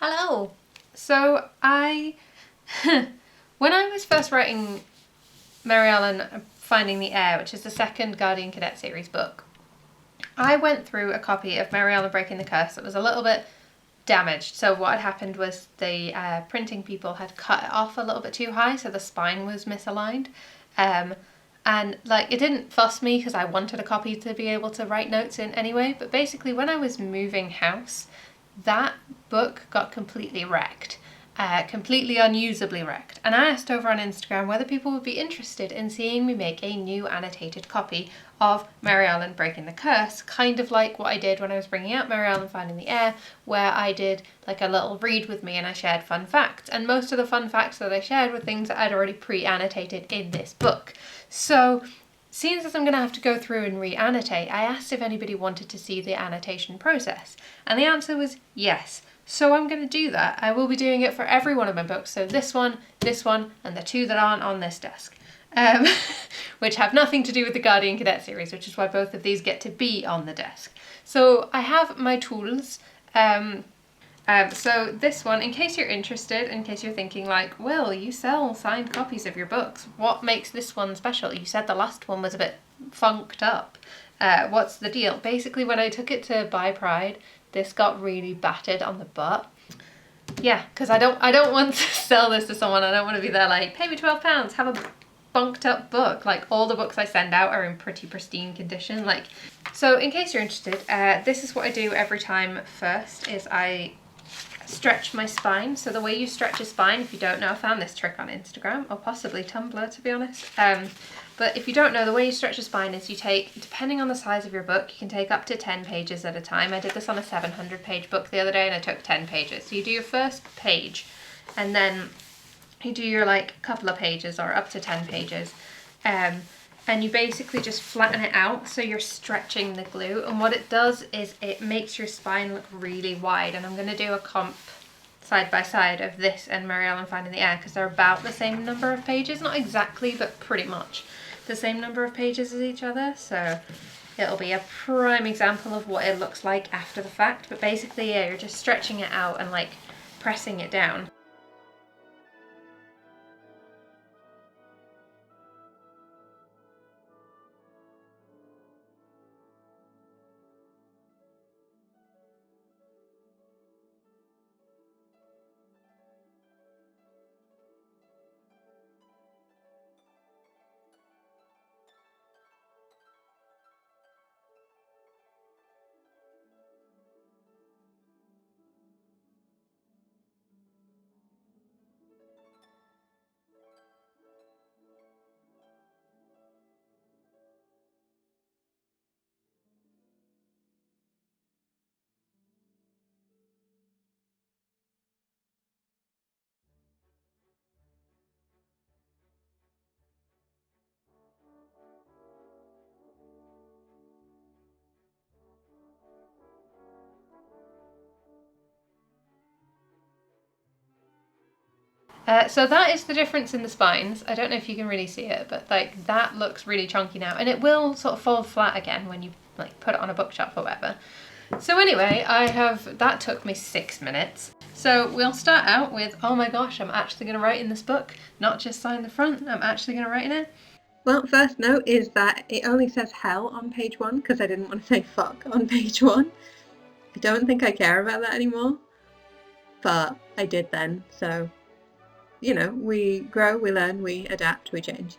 Hello! So when I was first writing Merry Arlan Finding the Air, which is the second Guardian Cadet series book, I went through a copy of Merry Arlan Breaking the Curse that was a little bit damaged. So what had happened was the printing people had cut it off a little bit too high, so the spine was misaligned. And like, it didn't fuss me because I wanted a copy to be able to write notes in anyway, but basically when I was moving house, that book got completely wrecked. Completely unusably wrecked. And I asked over on Instagram whether people would be interested in seeing me make a new annotated copy of Merry Arlan Breaking the Curse, kind of like what I did when I was bringing out Merry Arlan Finding the Air, where I did like a little read with me and I shared fun facts. And most of the fun facts that I shared were things that I'd already pre-annotated in this book. So seeing as I'm going to have to go through and re-annotate, I asked if anybody wanted to see the annotation process. And the answer was yes. So I'm going to do that. I will be doing it for every one of my books. So this one, and the two that aren't on this desk. Which have nothing to do with the Guardian Cadet series, which is why both of these get to be on the desk. So I have my tools. So this one, in case you're interested, in case you're thinking like, Will, you sell signed copies of your books. What makes this one special? You said the last one was a bit funked up. What's the deal? Basically, when I took it to Buy Pride, this got really battered on the butt. Yeah, because I don't want to sell this to someone. I don't want to be there like, pay me £12, have a bunked up book. Like, all the books I send out are in pretty pristine condition. Like, so in case you're interested, this is what I do every time. First is I stretch my spine. So the way you stretch a spine, if you don't know, I found this trick on Instagram or possibly Tumblr, to be honest. But if you don't know, the way you stretch a spine is you take, depending on the size of your book, you can take up to 10 pages at a time. I did this on a 700-page book the other day and I took 10 pages. So you do your first page and then you do your like couple of pages or up to 10 pages. And you basically just flatten it out so you're stretching the glue. And what it does is it makes your spine look really wide. And I'm going to do a comp side by side of this and Merry Arlan Finding the Air because they're about the same number of pages. Not exactly, but pretty much the same number of pages as each other. So it'll be a prime example of what it looks like after the fact. But basically, yeah, you're just stretching it out and like pressing it down. So that is the difference in the spines. I don't know if you can really see it, but like that looks really chunky now, and it will sort of fall flat again when you like put it on a bookshelf or whatever. So anyway, that took me 6 minutes. So we'll start out with, oh my gosh, I'm actually going to write in this book, not just sign the front, I'm actually going to write in it. Well, first note is that it only says hell on page 1 because I didn't want to say fuck on page 1. I don't think I care about that anymore, but I did then, so you know, we grow, we learn, we adapt, we change.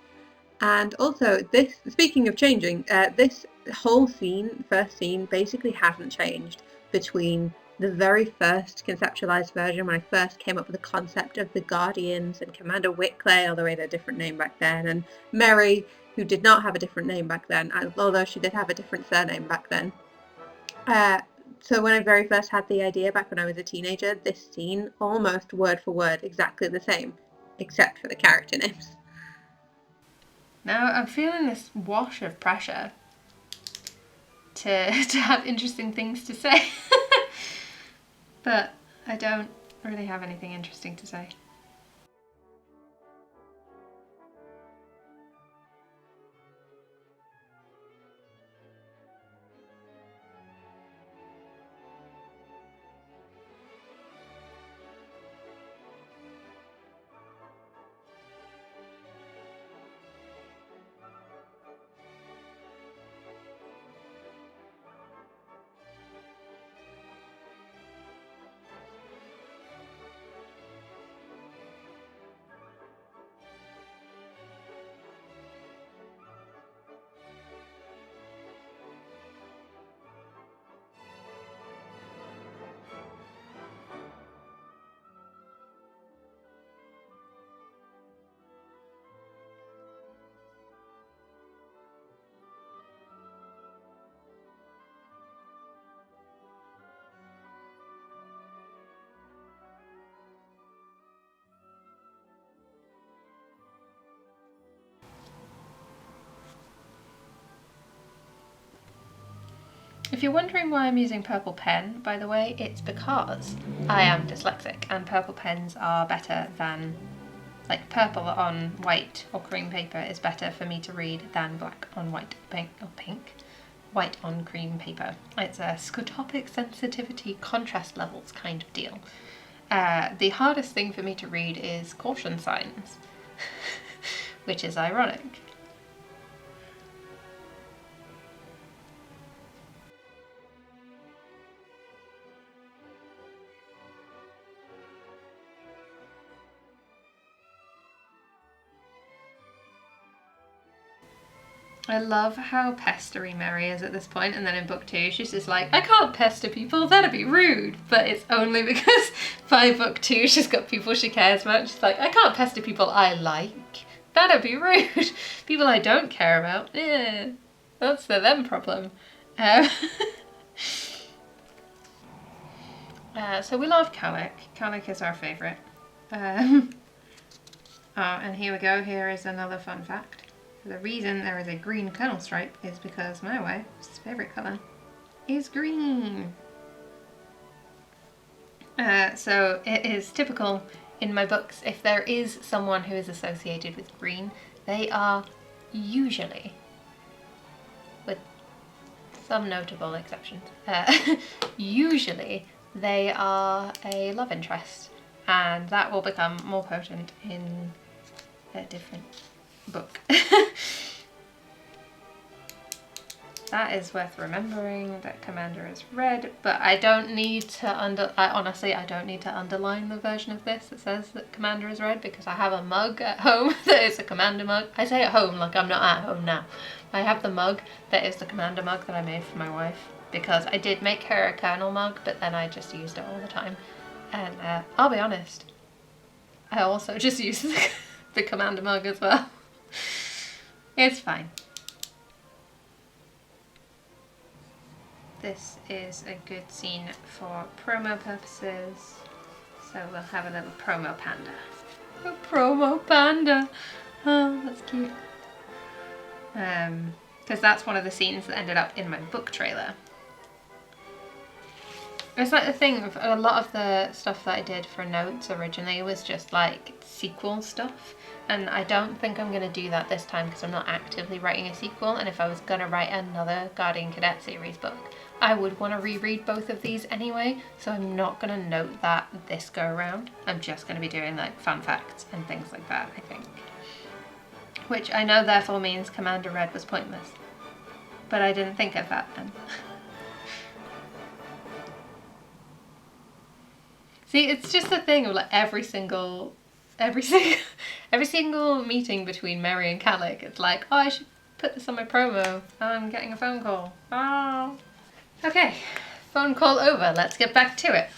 And also, this, speaking of changing, this whole scene, first scene, basically hasn't changed between the very first conceptualized version when I first came up with the concept of the Guardians and Commander Wickley, although he had a different name back then, and Merry, who did not have a different name back then, although she did have a different surname back then. So when I very first had the idea back when I was a teenager, this scene, almost word for word, exactly the same, except for the character names. Now I'm feeling this wash of pressure to have interesting things to say. But I don't really have anything interesting to say. If you're wondering why I'm using purple pen, by the way, it's because I am dyslexic and purple pens are better than, like purple on white or cream paper is better for me to read than black on white, pink, white on cream paper. It's a scotopic sensitivity contrast levels kind of deal. The hardest thing for me to read is caution signs, which is ironic. I love how pestery Merry is at this point, and then in book 2 she's just like, I can't pester people, that'd be rude. But it's only because by book 2 she's got people she cares about. She's like, I can't pester people I like, that'd be rude. People I don't care about, that's the them problem. So we love Calic. Calic is our favourite. And here we go, here is another fun fact. The reason there is a green kernel stripe is because my wife's favourite colour is green. So it is typical in my books, if there is someone who is associated with green, they are usually, with some notable exceptions, usually they are a love interest, and that will become more potent in a different book. That is worth remembering, that Commander is red, but I don't need to honestly I don't need to underline the version of this that says that Commander is red, because I have a mug at home that is a Commander mug. I say at home like I'm not at home now. I have the mug that is the Commander mug that I made for my wife, because I did make her a Colonel mug, but then I just used it all the time. And I'll be honest, I also just use the Commander mug as well. It's fine. This is a good scene for promo purposes, so we'll have a little promo panda. A promo panda! Oh, that's cute. Because that's one of the scenes that ended up in my book trailer. It's like the thing of a lot of the stuff that I did for notes originally was just like sequel stuff, and I don't think I'm going to do that this time because I'm not actively writing a sequel, and if I was going to write another Guardian Cadet series book, I would want to reread both of these anyway, so I'm not going to note that this go around. I'm just going to be doing like fun facts and things like that, I think. Which I know therefore means Commander Red was pointless, but I didn't think of that then. See, it's just the thing of like every single meeting between Merry and Calic, it's like, oh, I should put this on my promo. I'm getting a phone call. Oh. Okay, phone call over. Let's get back to it.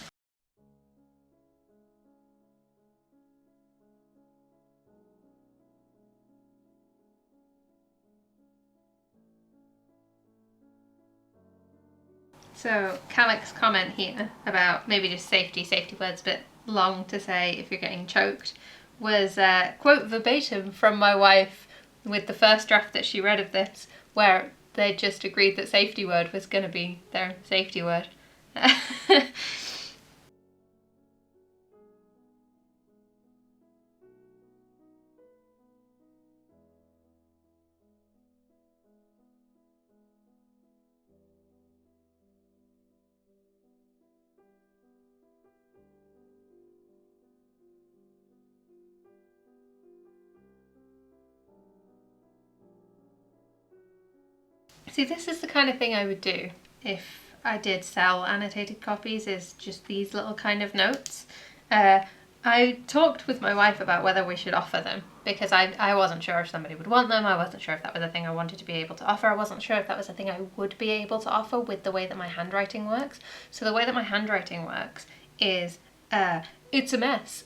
So Calic's comment here about maybe just safety words, but long to say if you're getting choked, was quote verbatim from my wife with the first draft that she read of this, where they just agreed that safety word was going to be their safety word. See, this is the kind of thing I would do if I did sell annotated copies, is just these little kind of notes. I talked with my wife about whether we should offer them, because I wasn't sure if somebody would want them. I wasn't sure if that was a thing I wanted to be able to offer. I wasn't sure if that was a thing I would be able to offer with the way that my handwriting works. So the way that my handwriting works is, it's a mess.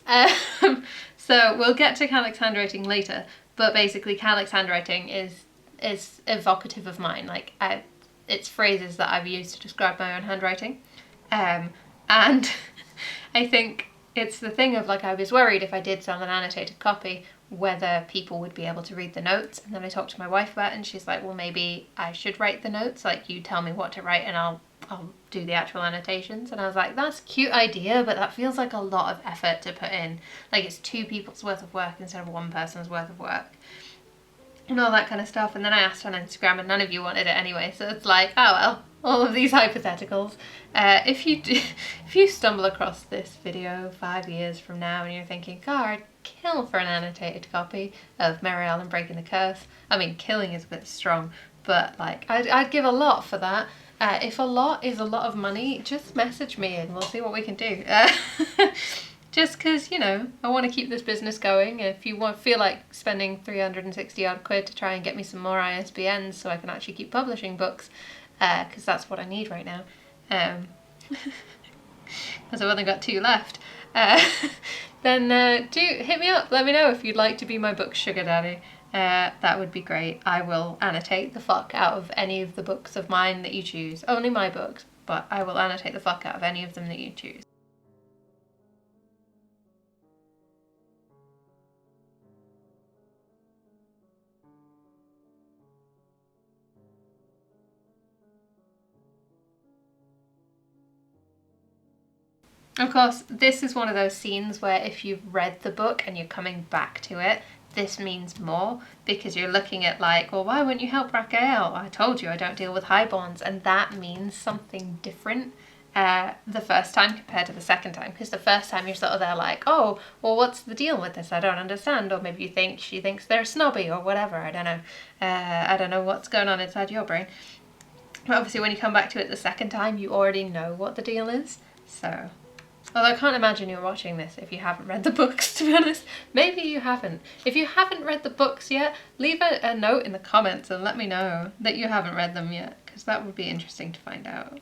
So we'll get to Calic's handwriting later, but basically Calic's handwriting is evocative of mine. Like, it's phrases that I've used to describe my own handwriting. And I think it's the thing of like, I was worried if I did sell an annotated copy whether people would be able to read the notes, and then I talked to my wife about it and she's like, well, maybe I should write the notes, like you tell me what to write and I'll I'll do the actual annotations. And I was like, that's a cute idea, but that feels like a lot of effort to put in. Like it's 2 people's worth of work instead of 1 person's worth of work. And all that kind of stuff. And then I asked on Instagram and none of you wanted it anyway. So it's like, oh well, all of these hypotheticals. If you stumble across this video 5 years from now and you're thinking, God, I'd kill for an annotated copy of Merry Arlan Breaking the Curse. I mean, killing is a bit strong, but like, I'd give a lot for that. If a lot is a lot of money, just message me and we'll see what we can do. Just because, you know, I want to keep this business going. If you feel like spending 360 odd quid to try and get me some more ISBNs so I can actually keep publishing books, because that's what I need right now, because I've only got 2 left, then do hit me up. Let me know if you'd like to be my book sugar daddy. That would be great. I will annotate the fuck out of any of the books of mine that you choose. Only my books, but I will annotate the fuck out of any of them that you choose. Of course, this is one of those scenes where if you've read the book and you're coming back to it, this means more, because you're looking at like, well, why wouldn't you help Raquel? I told you I don't deal with highborns, and that means something different the first time compared to the second time, because the first time you're sort of there like, oh, well, what's the deal with this? I don't understand. Or maybe you think she thinks they're snobby or whatever. I don't know. I don't know what's going on inside your brain. But obviously when you come back to it the second time, you already know what the deal is. So... although I can't imagine you're watching this if you haven't read the books, to be honest. Maybe you haven't. If you haven't read the books yet, leave a note in the comments and let me know that you haven't read them yet, because that would be interesting to find out.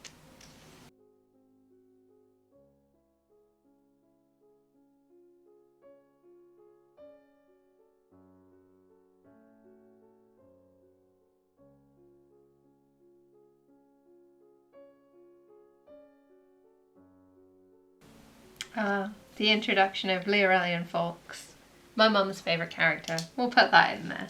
The introduction of Llywelyn Fawkes, my mum's favourite character. We'll put that in there.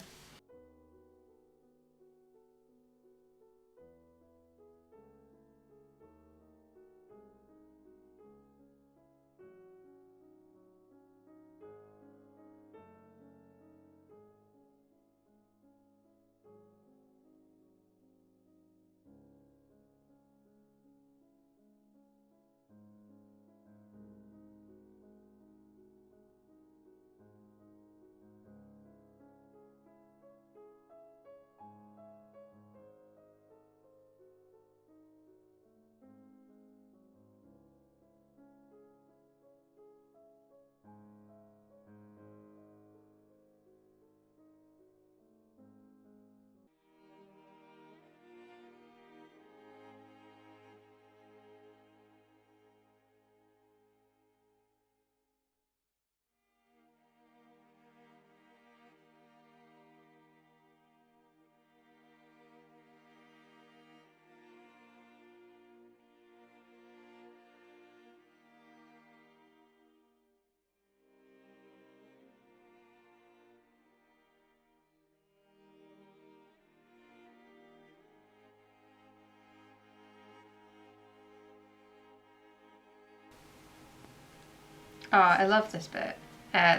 Oh, I love this bit.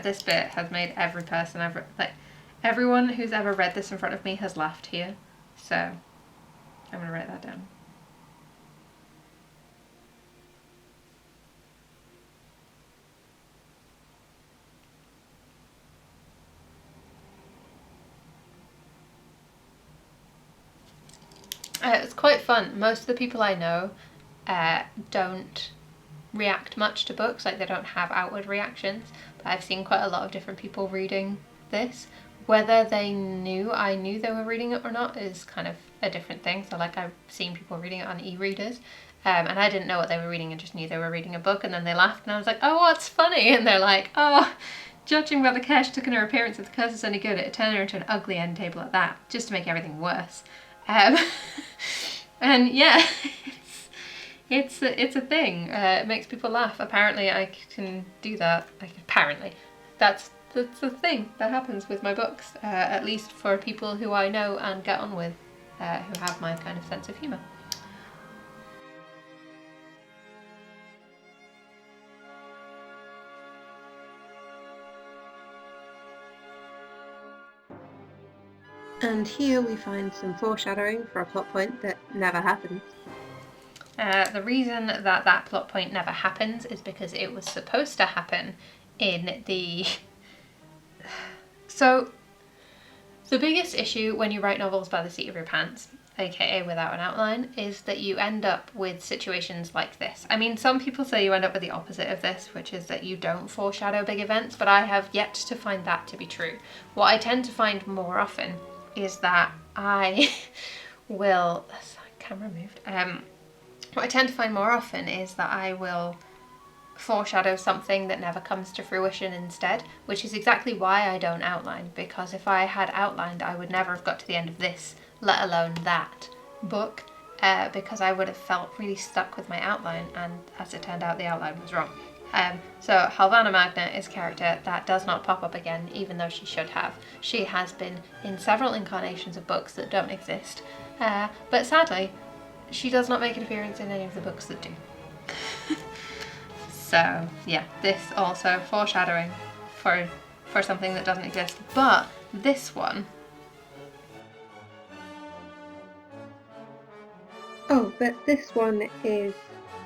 This bit has made every person ever, like, everyone who's ever read this in front of me has laughed here. So, I'm gonna write that down. It's quite fun. Most of the people I know don't react much to books, like they don't have outward reactions, but I've seen quite a lot of different people reading this. Whether they knew I knew they were reading it or not is kind of a different thing. So like I've seen people reading it on e-readers, and I didn't know what they were reading and just knew they were reading a book, and then they laughed and I was like, oh, what's funny? And they're like, oh, judging by the care she took in her appearance, if the curse is any good, it turned her into an ugly end table at that, just to make everything worse. And yeah, it's a thing. It makes people laugh. Apparently I can do that. Like, apparently. That's a thing that happens with my books, at least for people who I know and get on with, who have my kind of sense of humour. And here we find some foreshadowing for a plot point that never happens. The reason that plot point never happens is because it was supposed to happen in the... So, the biggest issue when you write novels by the seat of your pants, aka without an outline, is that you end up with situations like this. I mean, some people say you end up with the opposite of this, which is that you don't foreshadow big events, but I have yet to find that to be true. What I tend to find more often is that I will... Camera moved. What I tend to find more often is that I will foreshadow something that never comes to fruition instead, which is exactly why I don't outline, because if I had outlined I would never have got to the end of this, let alone that book, because I would have felt really stuck with my outline, and as it turned out the outline was wrong. So Halvana Magna is a character that does not pop up again, even though she should have. She has been in several incarnations of books that don't exist, but sadly she does not make an appearance in any of the books that do. So yeah, this also foreshadowing for something that doesn't exist. But this one... Oh, but this one is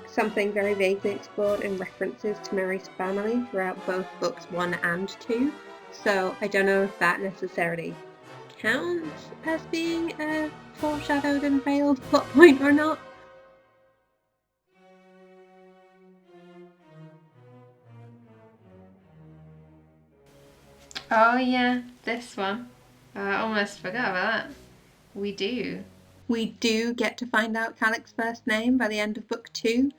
something very vaguely explored in references to Mary's family throughout both books 1 and 2. So I don't know if that necessarily counts as being a foreshadowed and veiled plot point or not. Oh yeah, this one. I almost forgot about that. We do. We do get to find out Calic's first name by the end of book 2.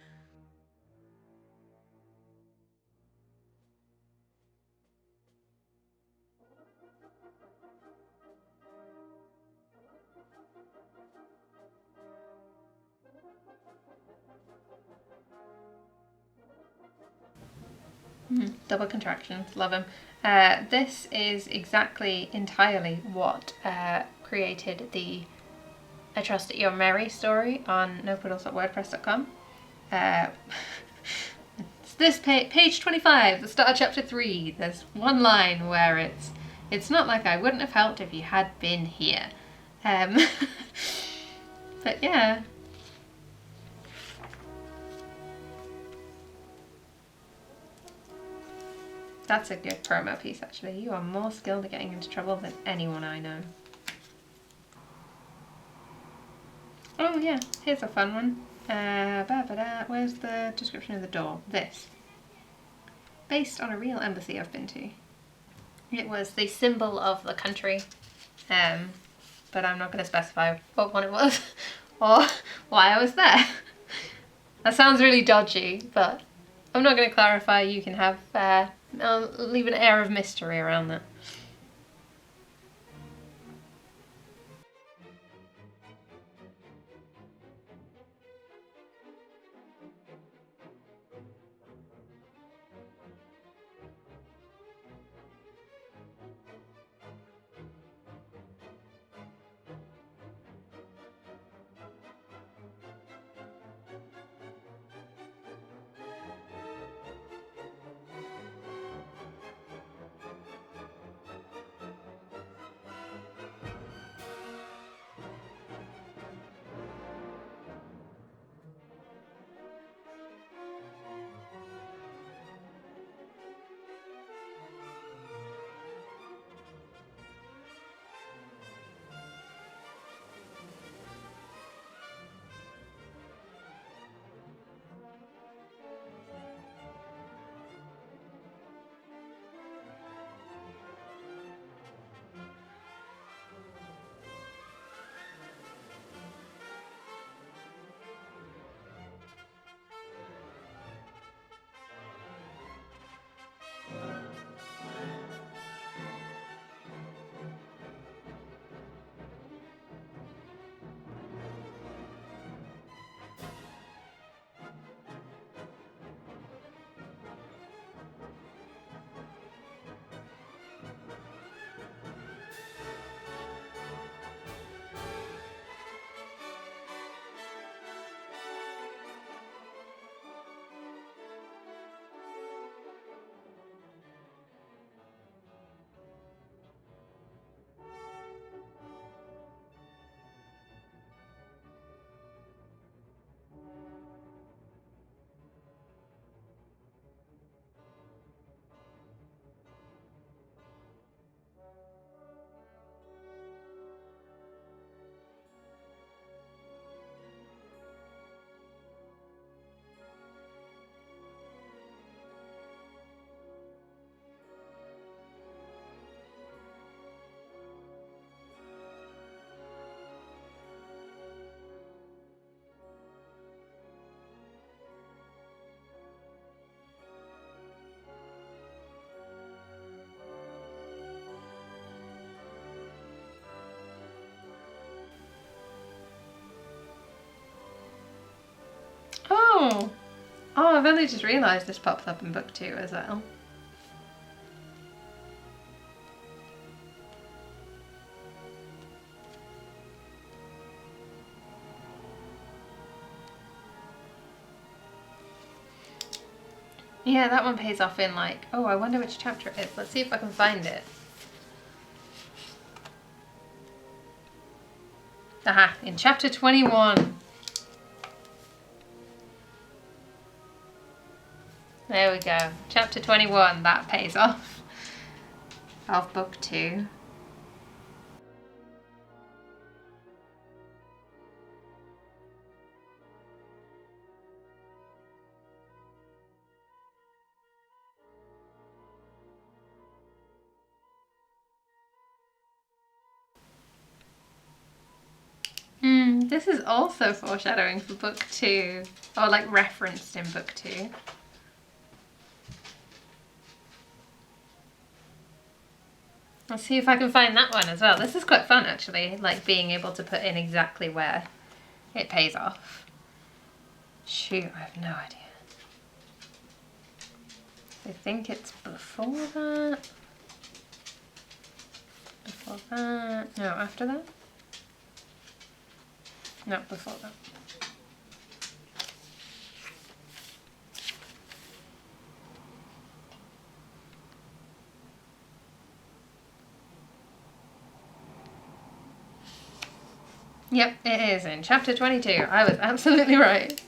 Double contractions, love him. This is exactly entirely what created the I Trust You're Merry story on nopoodles.wordpress.com. It's this page 25, the start of chapter 3. There's one line where it's not like I wouldn't have helped if you had been here. But yeah. That's a good promo piece, actually. You are more skilled at getting into trouble than anyone I know. Oh yeah, here's a fun one. Where's the description of the door? This. Based on a real embassy I've been to. It was the symbol of the country, but I'm not going to specify what one it was or why I was there. That sounds really dodgy, but I'm not going to clarify. You can have... I'll leave an air of mystery around that. Oh! Oh, I've only just realised this pops up in book 2 as well. Yeah, that one pays off in like, oh, I wonder which chapter it is. Let's see if I can find it. Aha, in chapter 21. There we go. Chapter 21, that pays off. Of book 2. This is also foreshadowing for book 2. Or like referenced in book 2. Let's see if I can find that one as well. This is quite fun actually, like being able to put in exactly where it pays off. Shoot, I have no idea. I think it's before that. Before that. No, after that? No, before that. Yep, it is in chapter 22. I was absolutely right.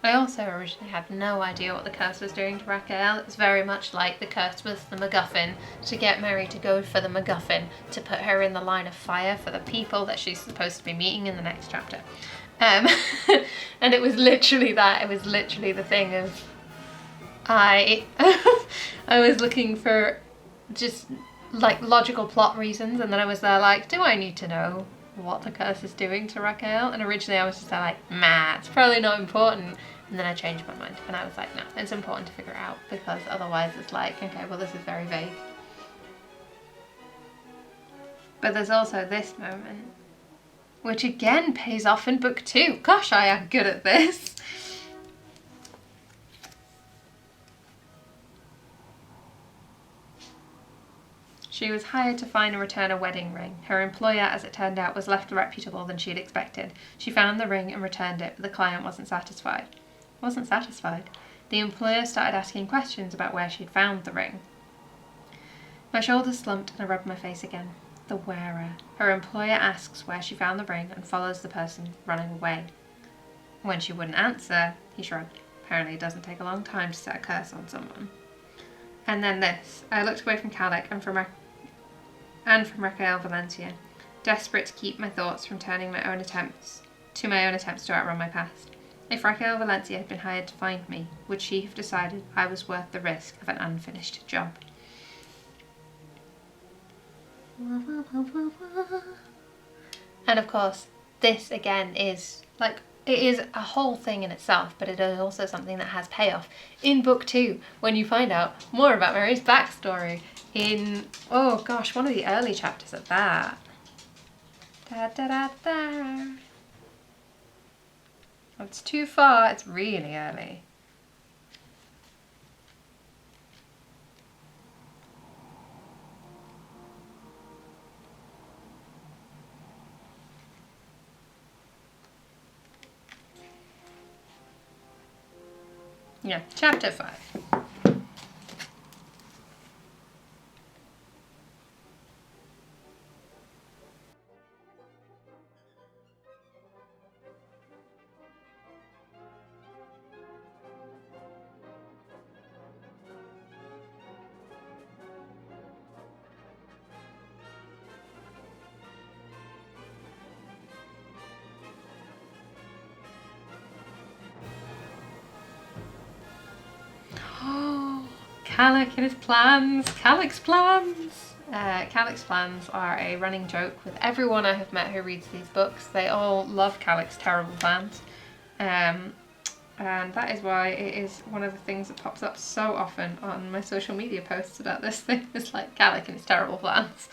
I also originally had no idea what the curse was doing to Raquel. It's very much like the curse was the MacGuffin to get Merry to go for the MacGuffin to put her in the line of fire for the people that she's supposed to be meeting in the next chapter. And it was literally that. It was literally the thing of I was looking for just like logical plot reasons, and then I was there like, do I need to know what the curse is doing to Raquel? And originally I was just there like, nah, it's probably not important. And then I changed my mind and I was like, no, it's important to figure it out, because otherwise it's like, okay, well, this is very vague. But there's also this moment, which again pays off in book 2. Gosh, I am good at this. She was hired to find and return a wedding ring. Her employer, as it turned out, was less reputable than she had expected. She found the ring and returned it, but the client wasn't satisfied. The employer started asking questions about where she had found the ring. My shoulders slumped and I rubbed my face again. The wearer. Her employer asks where she found the ring and follows the person running away. When she wouldn't answer, he shrugged. Apparently it doesn't take a long time to set a curse on someone. And then this. I looked away from Calic and from Raquel Valencia, desperate to keep my thoughts from turning my own attempts to outrun my past. If Raquel Valencia had been hired to find me, would she have decided I was worth the risk of an unfinished job? And of course, this again is like, it is a whole thing in itself, but it is also something that has payoff in book 2 when you find out more about Mary's backstory in, oh gosh, one of the early chapters at that. It's too far, it's really early. Yeah, chapter 5. Calic and his plans. Calic's plans! Calic's plans are a running joke with everyone I have met who reads these books. They all love Calic's terrible plans. And that is why it is one of the things that pops up so often on my social media posts about this thing. It's like Calic and his terrible plans.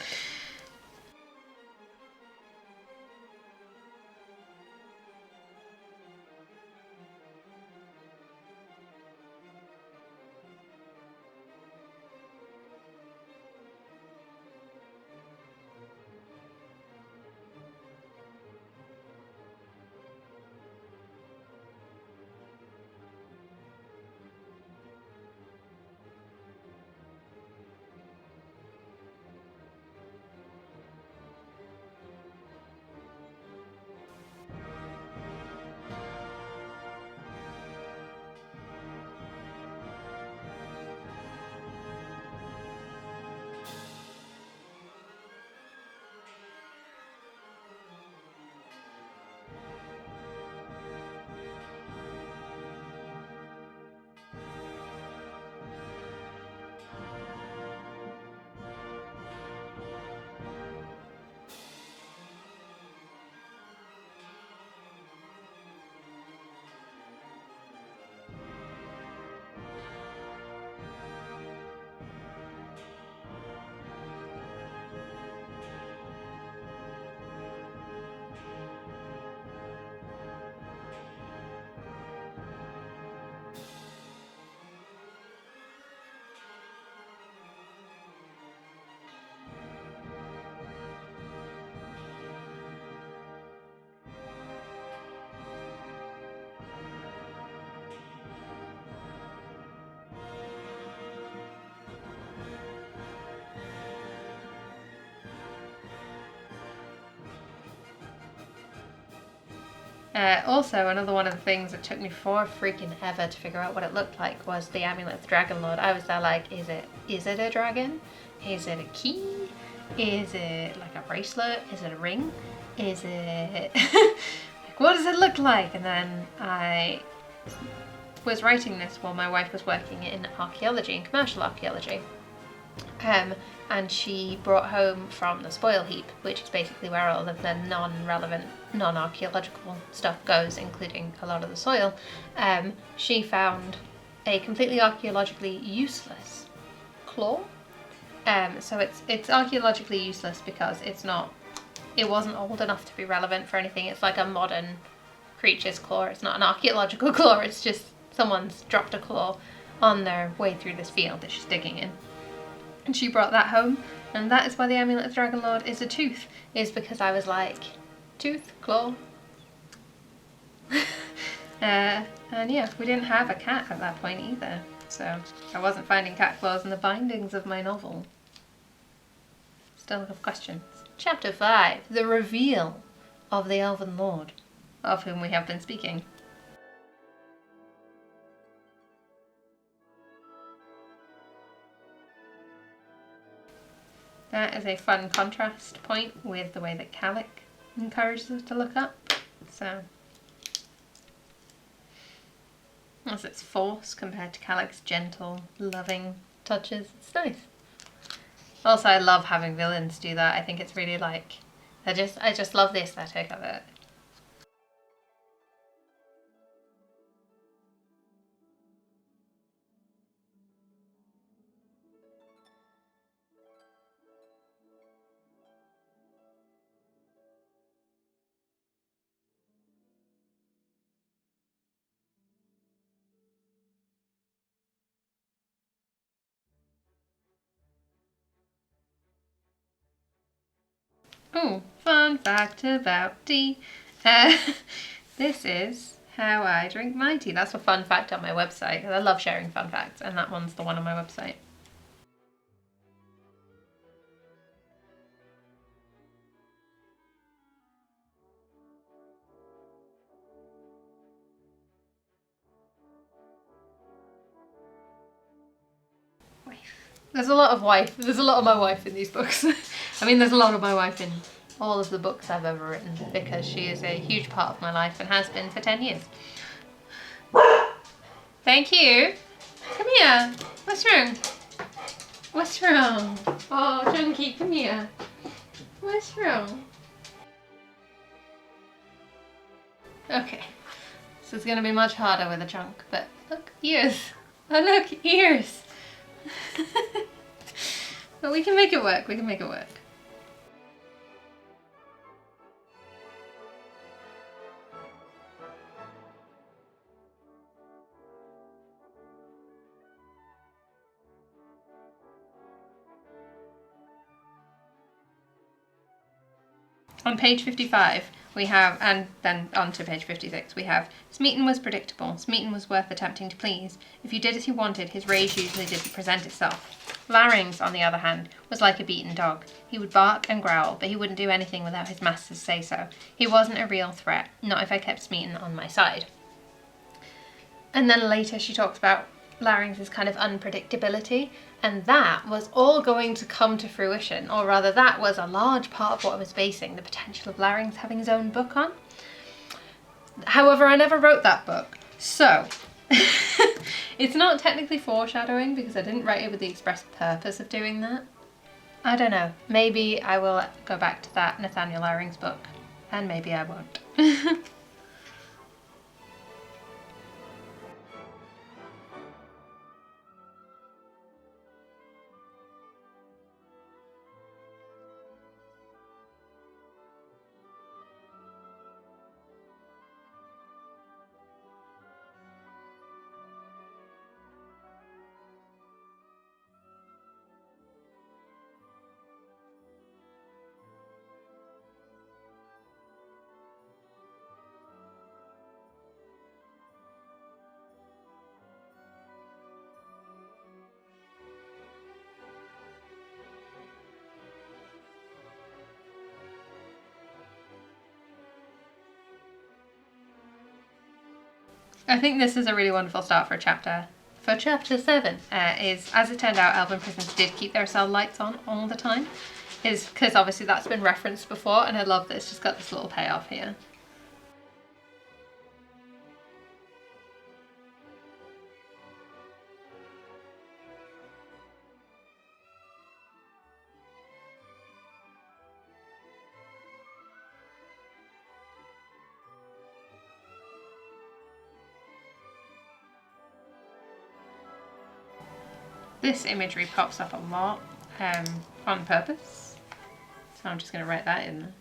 Also, another one of the things that took me for freaking ever to figure out what it looked like was the amulet of the Dragon Lord. I was there like, is it a dragon? Is it a key? Is it like a bracelet? Is it a ring? Is it... like, what does it look like? And then I was writing this while my wife was working in archaeology, in commercial archaeology. And she brought home from the spoil heap, which is basically where all of the non-relevant, non-archaeological stuff goes, including a lot of the soil. She found a completely archaeologically useless claw. So it's archaeologically useless because it wasn't old enough to be relevant for anything. It's like a modern creature's claw. It's not an archaeological claw. It's just someone's dropped a claw on their way through this field that she's digging in. And she brought that home, and that is why the amulet of Dragon Lord is a tooth, is because I was like, tooth, claw. And yeah, we didn't have a cat at that point either, so I wasn't finding cat claws in the bindings of my novel. Still have questions. Chapter 5, the reveal of the Elven Lord, of whom we have been speaking. That is a fun contrast point with the way that Calic encourages us to look up. So, as its force compared to Calic's gentle, loving touches, it's nice. Also, I love having villains do that. I think it's really like, I just love the aesthetic of it. Oh, fun fact about tea. This is how I drink my tea. That's a fun fact on my website, because I love sharing fun facts, and that one's the one on my website. There's a lot of my wife in these books. I mean, there's a lot of my wife in all of the books I've ever written, because she is a huge part of my life and has been for 10 years. Thank you. Come here. What's wrong? What's wrong? Oh, Chunky, come here. What's wrong? Okay, so it's going to be much harder with a chunk, but look, ears. Oh look, ears. But we can make it work, we can make it work. On page 55, we have, and then on to page 56, we have, Smeaton was predictable. Smeaton was worth attempting to please. If you did as he wanted, his rage usually didn't present itself. Larynx, on the other hand, was like a beaten dog. He would bark and growl, but he wouldn't do anything without his master's say-so. He wasn't a real threat, not if I kept Smeaton on my side. And then later she talks about Larynx's kind of unpredictability, and that was all going to come to fruition, or rather that was a large part of what I was basing the potential of Larynx having his own book on. However, I never wrote that book, so it's not technically foreshadowing because I didn't write it with the express purpose of doing that. I don't know, maybe I will go back to that Nathaniel Larynx book, and maybe I won't. I think this is a really wonderful start for a chapter. For chapter 7, is, as it turned out, Elven prisoners did keep their cell lights on all the time. Is because obviously that's been referenced before, and I love that it's just got this little payoff here. This imagery pops up a lot on purpose, so I'm just going to write that in there.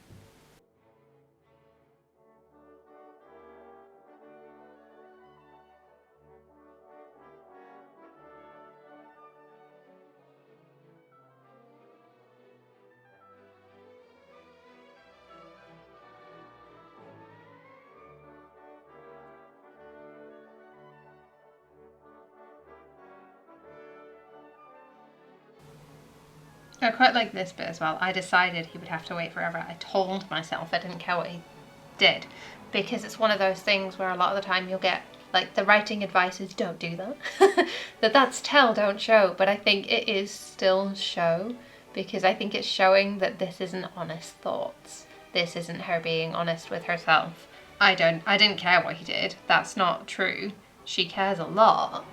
I quite like this bit as well. I decided he would have to wait forever. I told myself I didn't care what he did, because it's one of those things where a lot of the time you'll get, like, the writing advice is don't do that. That's tell, don't show. But I think it is still show, because I think it's showing that this isn't honest thoughts. This isn't her being honest with herself. I didn't care what he did. That's not true. She cares a lot.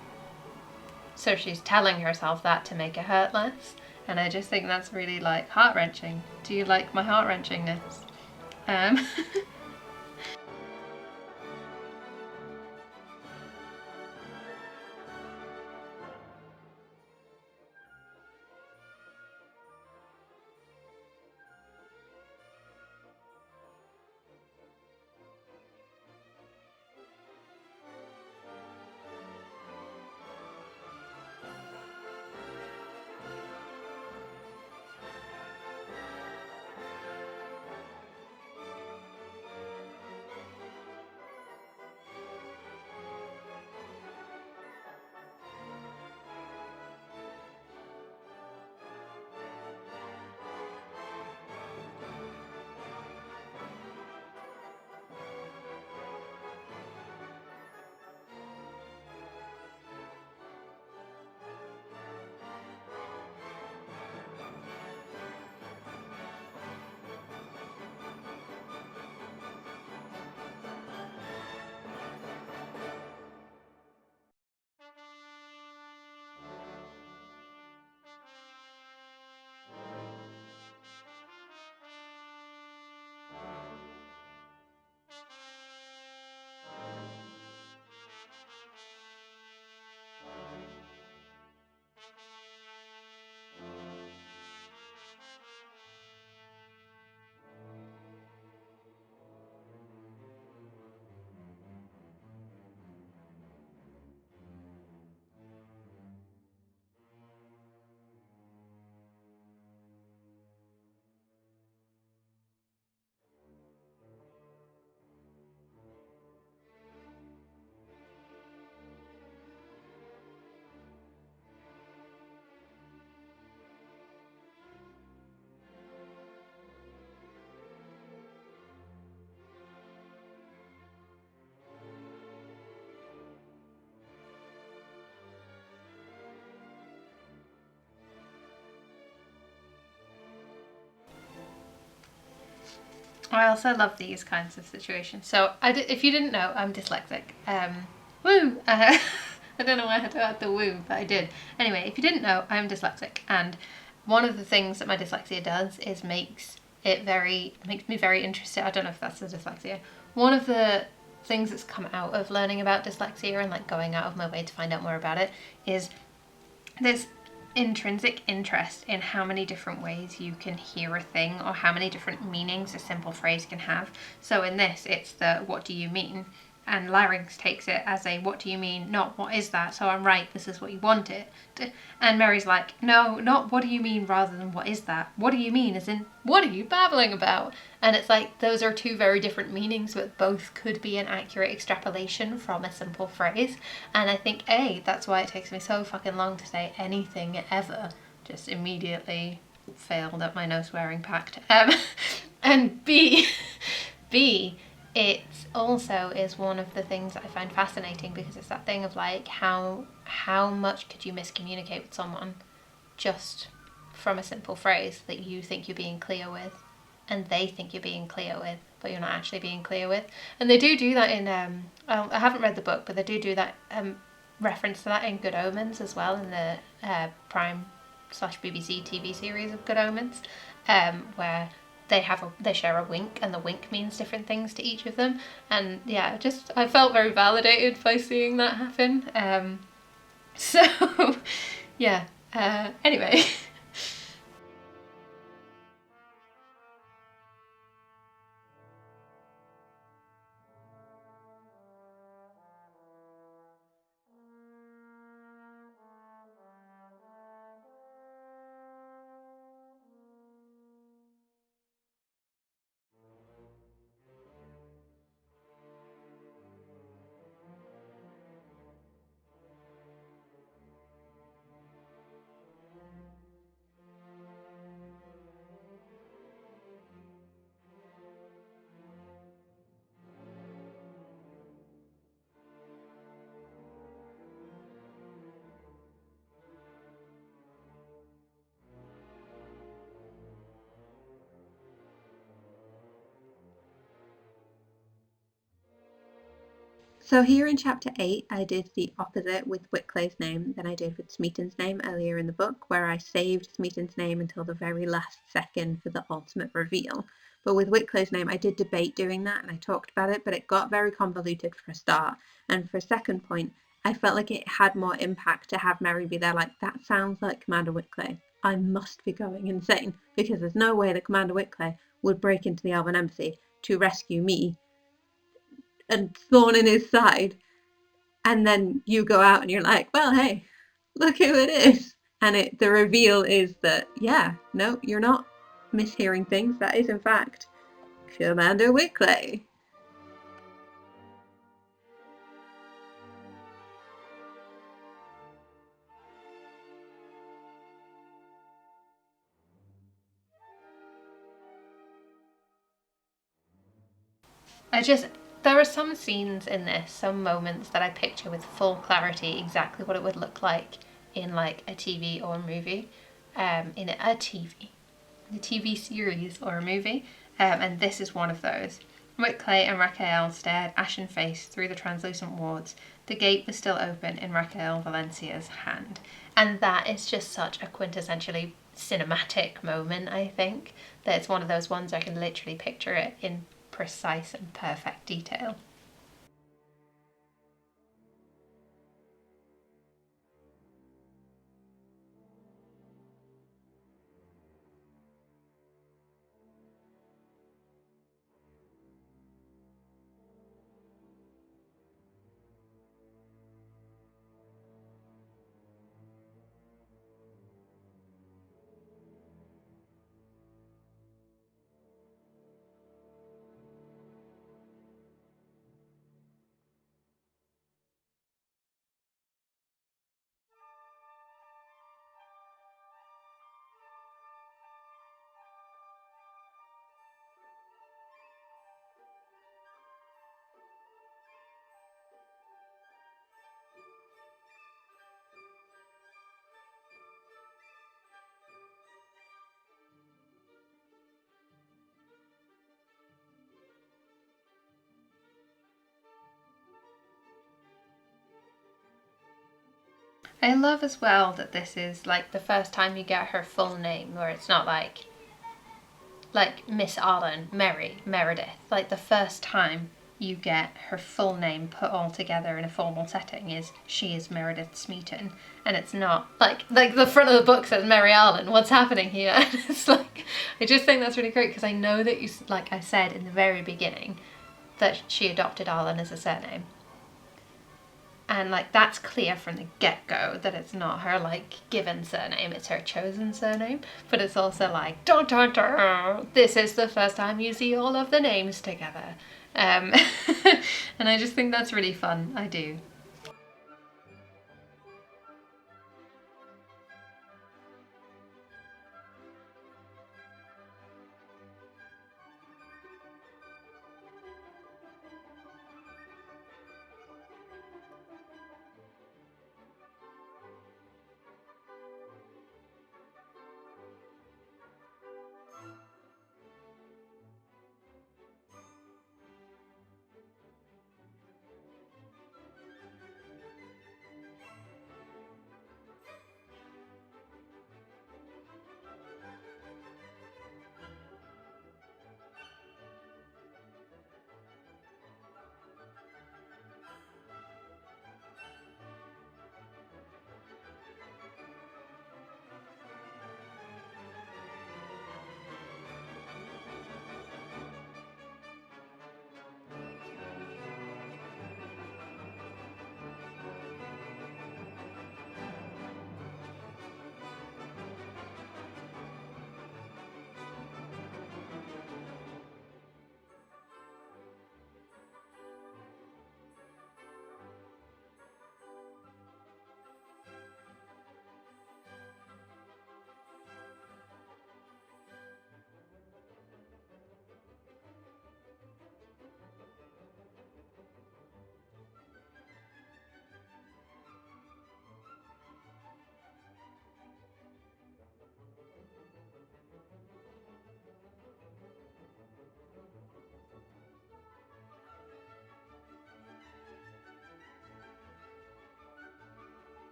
So she's telling herself that to make it hurt less. And I just think that's really, like, heart-wrenching. Do you like my heart-wrenchingness? I also love these kinds of situations. So, if you didn't know, I'm dyslexic. Woo! I don't know why I had to add the woo, but I did. Anyway, if you didn't know, I'm dyslexic, and one of the things that my dyslexia does is makes me very interested. I don't know if that's a dyslexia. One of the things that's come out of learning about dyslexia and like going out of my way to find out more about it is there's intrinsic interest in how many different ways you can hear a thing or how many different meanings a simple phrase can have. So in this, it's the what do you mean? And Larynx takes it as a what do you mean, not what is that? So I'm right, this is what you want it. And Mary's like, no, not what do you mean rather than what is that? What do you mean as in, what are you babbling about? And it's like, those are two very different meanings, but both could be an accurate extrapolation from a simple phrase. And I think A, that's why it takes me so fucking long to say anything ever. Just immediately failed at my no swearing pact. And B, it also is one of the things that I find fascinating because it's that thing of like how much could you miscommunicate with someone just from a simple phrase that you think you're being clear with and they think you're being clear with but you're not actually being clear with. And they do that in I haven't read the book, but they do that reference to that in Good Omens as well, in the Prime/BBC TV series of Good Omens, where they share a wink and the wink means different things to each of them. And yeah, just I felt very validated by seeing that happen. So yeah, anyway. So here in chapter 8, I did the opposite with Wickley's name than I did with Smeaton's name earlier in the book, where I saved Smeaton's name until the very last second for the ultimate reveal. But with Wickley's name, I did debate doing that and I talked about it, but it got very convoluted for a start. And for a second point, I felt like it had more impact to have Merry be there like, that sounds like Commander Wickley. I must be going insane, because there's no way that Commander Wickley would break into the Elven Embassy to rescue me and thorn in his side, and then you go out and you're like, well, hey, look who it is. And the reveal is that, yeah, no, you're not mishearing things. That is, in fact, Commander Wickley. There are some scenes in this, some moments that I picture with full clarity exactly what it would look like in like a TV or a movie, in a TV series or a movie, and this is one of those. Wickley and Raquel stared ashen-faced through the translucent wards. The gate was still open in Raquel Valencia's hand. And that is just such a quintessentially cinematic moment, I think, that it's one of those ones I can literally picture it in precise and perfect detail. I love as well that this is like the first time you get her full name, where it's not like Miss Arlan, Merry, Meredith. Like the first time you get her full name put all together in a formal setting is she is Meredith Smeaton, and it's not like the front of the book says Merry Arlan. What's happening here? It's like, I just think that's really great, because I know that you, like I said in the very beginning, that she adopted Arlan as a surname. And like that's clear from the get-go that it's not her like given surname, it's her chosen surname. But it's also like, dun, dun, dun, this is the first time you see all of the names together. And I just think that's really fun. I do.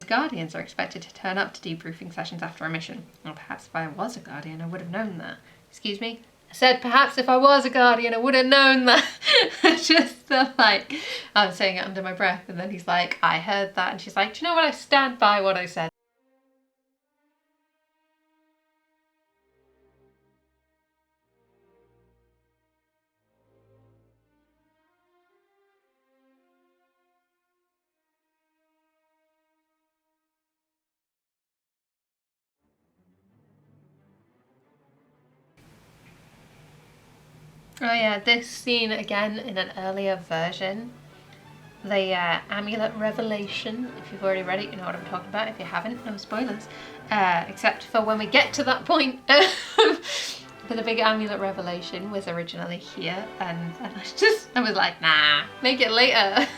Guardians are expected to turn up to debriefing sessions after a mission. Or perhaps if I was a Guardian, I would have known that. Excuse me? I said perhaps if I was a Guardian, I would have known that. Just like, I'm saying it under my breath, and then he's like, I heard that. And she's like, do you know what? I stand by what I said. Oh yeah, this scene again in an earlier version, the amulet revelation. If you've already read it, you know what I'm talking about. If you haven't, no spoilers. Except for when we get to that point. But the big amulet revelation was originally here, and I was like, nah, make it later.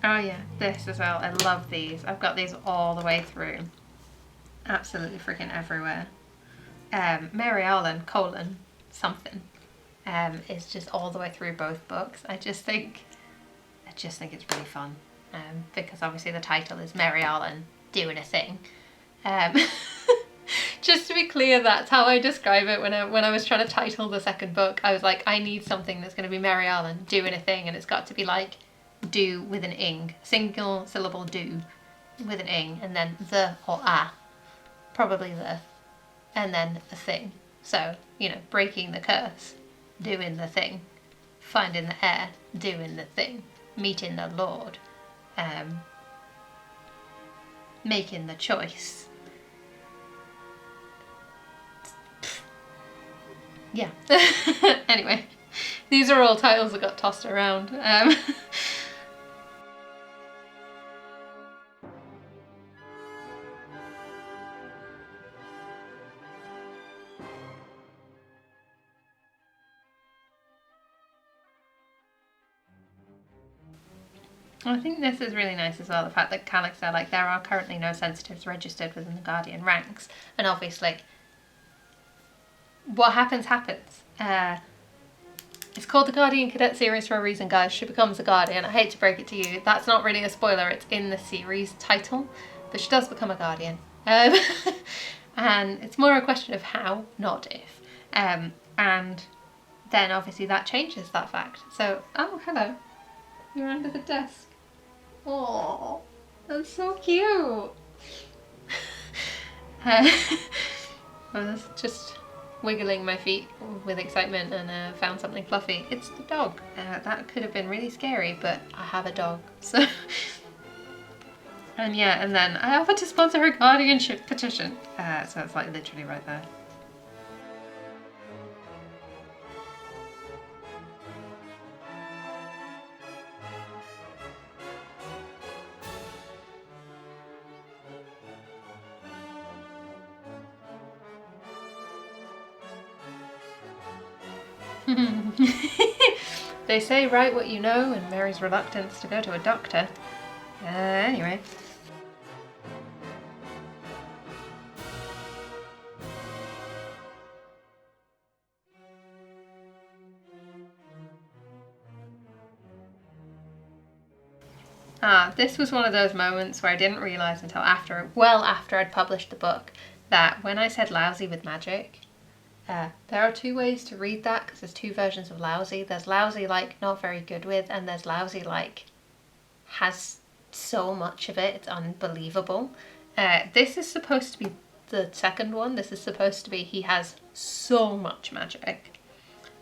Oh yeah, this as well. I love these. I've got these all the way through. Absolutely freaking everywhere. Merry Arlan, something, is just all the way through both books. I just think it's really fun. Because obviously the title is Merry Arlan doing a thing. Just to be clear, that's how I describe it when I was trying to title the second book. I was like, I need something that's going to be Merry Arlan doing a thing, and it's got to be like do with an ing, single syllable do with an ing, and then the or a, probably the, and then a thing. So, breaking the curse, doing the thing, finding the heir, doing the thing, meeting the Lord, making the choice. Yeah. Anyway, these are all titles that got tossed around. I think this is really nice as well, the fact that Calix are like, there are currently no sensitives registered within the Guardian ranks, and obviously what happens. It's called the Guardian Cadet series for a reason, guys. She becomes a Guardian. I hate to break it to you. That's not really a spoiler. It's in the series title. But she does become a Guardian. And it's more a question of how, not if. And then obviously that changes that fact. So, oh, hello. You're under the desk. Oh, that's so cute. I was just wiggling my feet with excitement and found something fluffy. It's the dog. That could have been really scary, but I have a dog, so. And yeah, and then I offered to sponsor her guardianship petition. So it's like literally right there. They say write what you know, and Mary's reluctance to go to a doctor. Anyway. This was one of those moments where I didn't realise until after I'd published the book, that when I said lousy with magic, there are two ways to read that, because there's two versions of lousy. There's lousy like not very good with, and there's lousy like has so much of it, it's unbelievable. This is supposed to be the second one. This is supposed to be he has so much magic.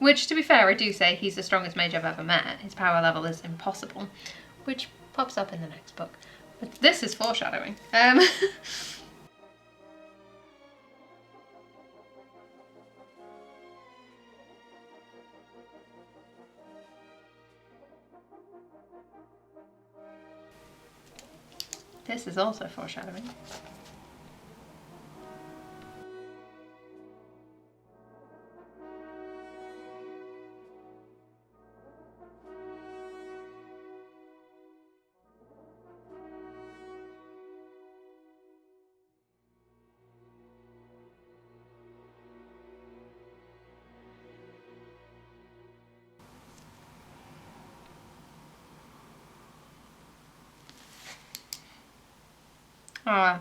Which, to be fair, I do say he's the strongest mage I've ever met. His power level is impossible, which pops up in the next book. But this is foreshadowing. This is also foreshadowing.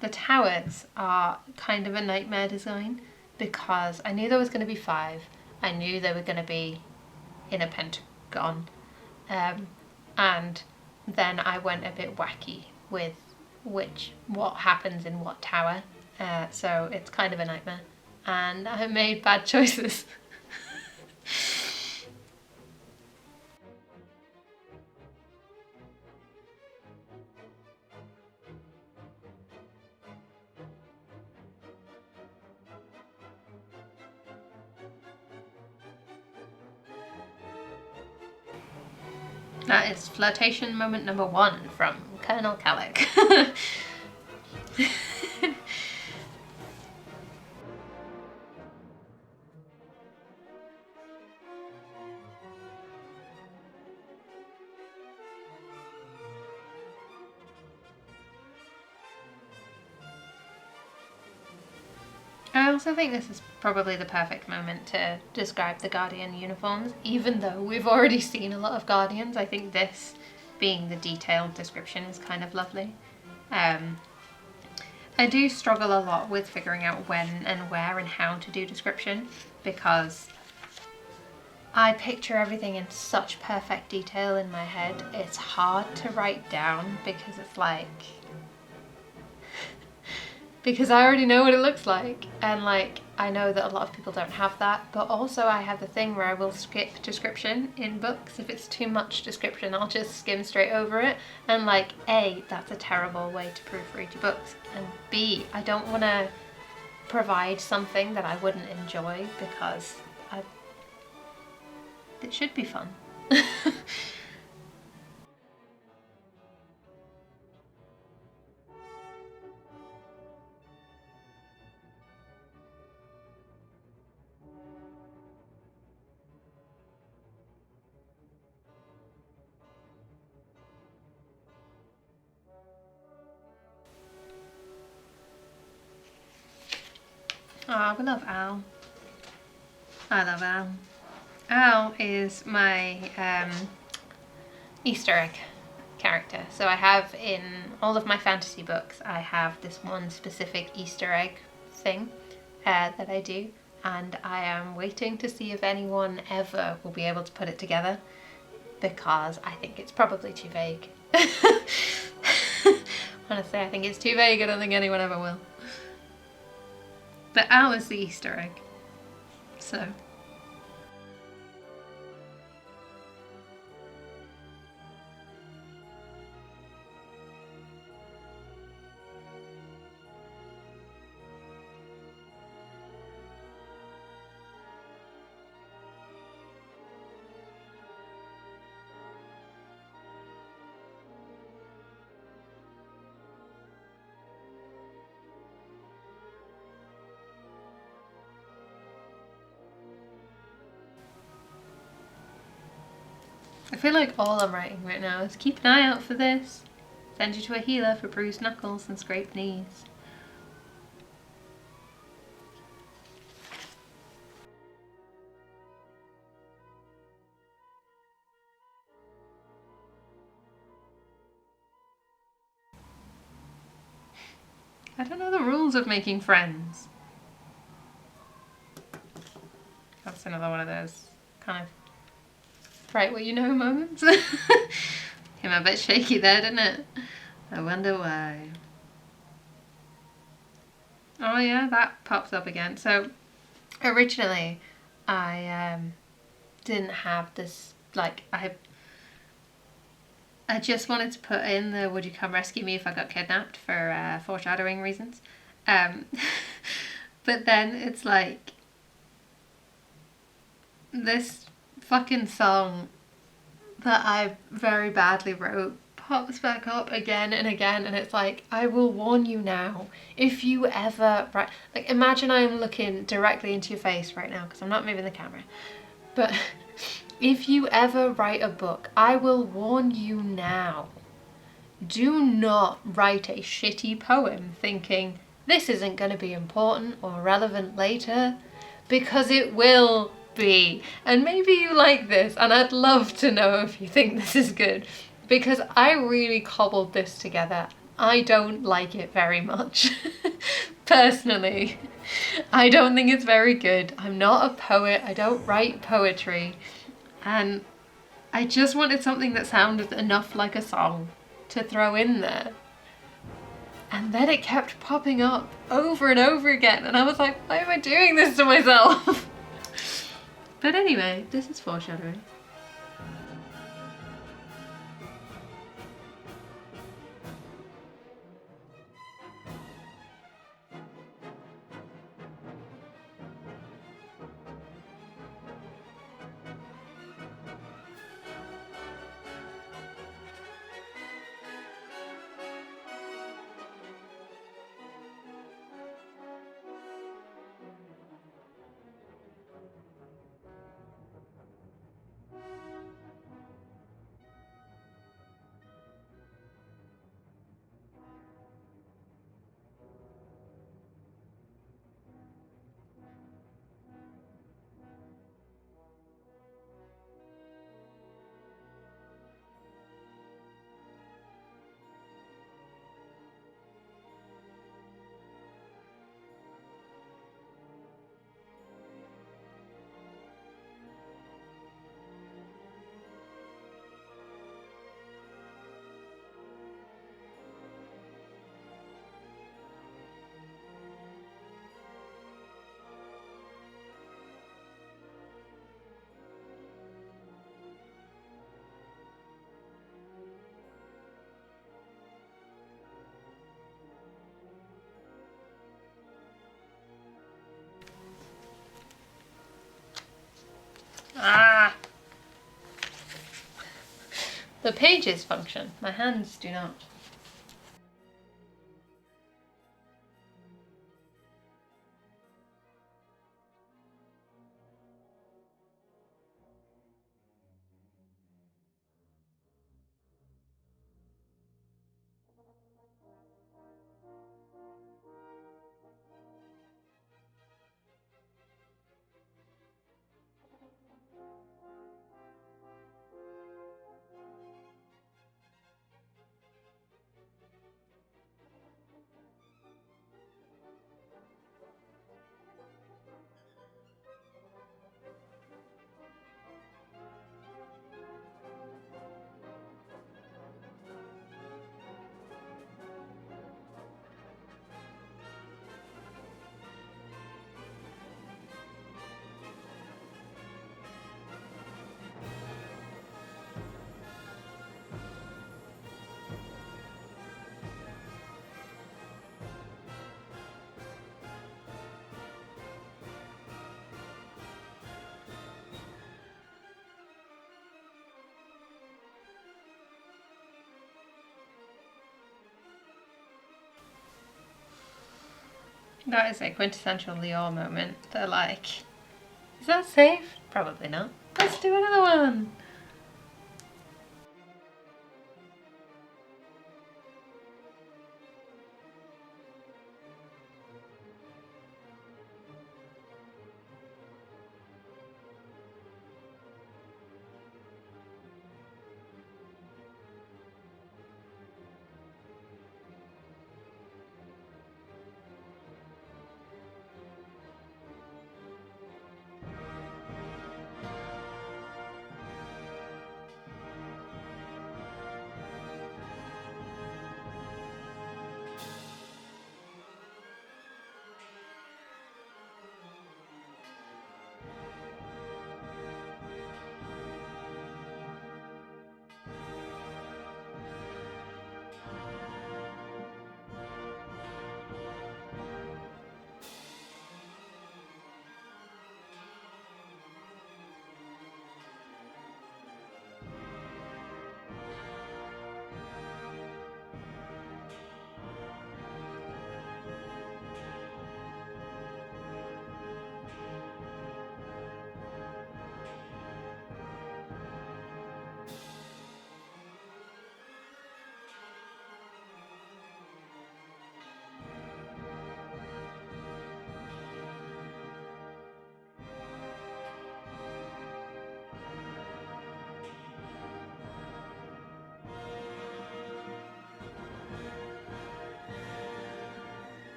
The towers are kind of a nightmare design, because I knew there was going to be 5. I knew they were going to be in a pentagon. And then I went a bit wacky with what happens in what tower. So it's kind of a nightmare. And I made bad choices. That is flirtation moment number 1 from Colonel Calic. I also think this is probably the perfect moment to describe the Guardian uniforms, even though we've already seen a lot of Guardians. I think this being the detailed description is kind of lovely. I do struggle a lot with figuring out when and where and how to do description, because I picture everything in such perfect detail in my head. It's hard to write down because it's like, because I already know what it looks like, and like I know that a lot of people don't have that, but also I have the thing where I will skip description in books. If it's too much description, I'll just skim straight over it, and like A, that's a terrible way to proofread your books, and B, I don't want to provide something that I wouldn't enjoy, because it should be fun. Oh, we love Al. I love Al. Al is my Easter egg character. So I have in all of my fantasy books, I have this one specific Easter egg thing that I do, and I am waiting to see if anyone ever will be able to put it together, because I think it's probably too vague. Honestly, I think it's too vague. I don't think anyone ever will. But Al is the Easter egg. So I feel like all I'm writing right now is keep an eye out for this. Send you to a healer for bruised knuckles and scraped knees. I don't know the rules of making friends. That's another one of those kind of write what you know moments. Came a bit shaky there, didn't it? I wonder why. Oh yeah, that pops up again. So originally I didn't have this, like I just wanted to put in the would you come rescue me if I got kidnapped for foreshadowing reasons. But then it's like this fucking song that I very badly wrote pops back up again and again, and it's like, I will warn you now, if you ever write, like imagine I'm looking directly into your face right now because I'm not moving the camera, but if you ever write a book, I will warn you now, do not write a shitty poem thinking this isn't going to be important or relevant later, because it will be. And maybe you like this, and I'd love to know if you think this is good, because I really cobbled this together. I don't like it very much. Personally, I don't think it's very good. I'm not a poet. I don't write poetry. And I just wanted something that sounded enough like a song to throw in there. And then it kept popping up over and over again, and I was like, why am I doing this to myself? But anyway, this is foreshadowing. Ah! The pages function. My hands do not. That is a quintessential Lior moment. They're like, is that safe? Probably not. Let's do another one.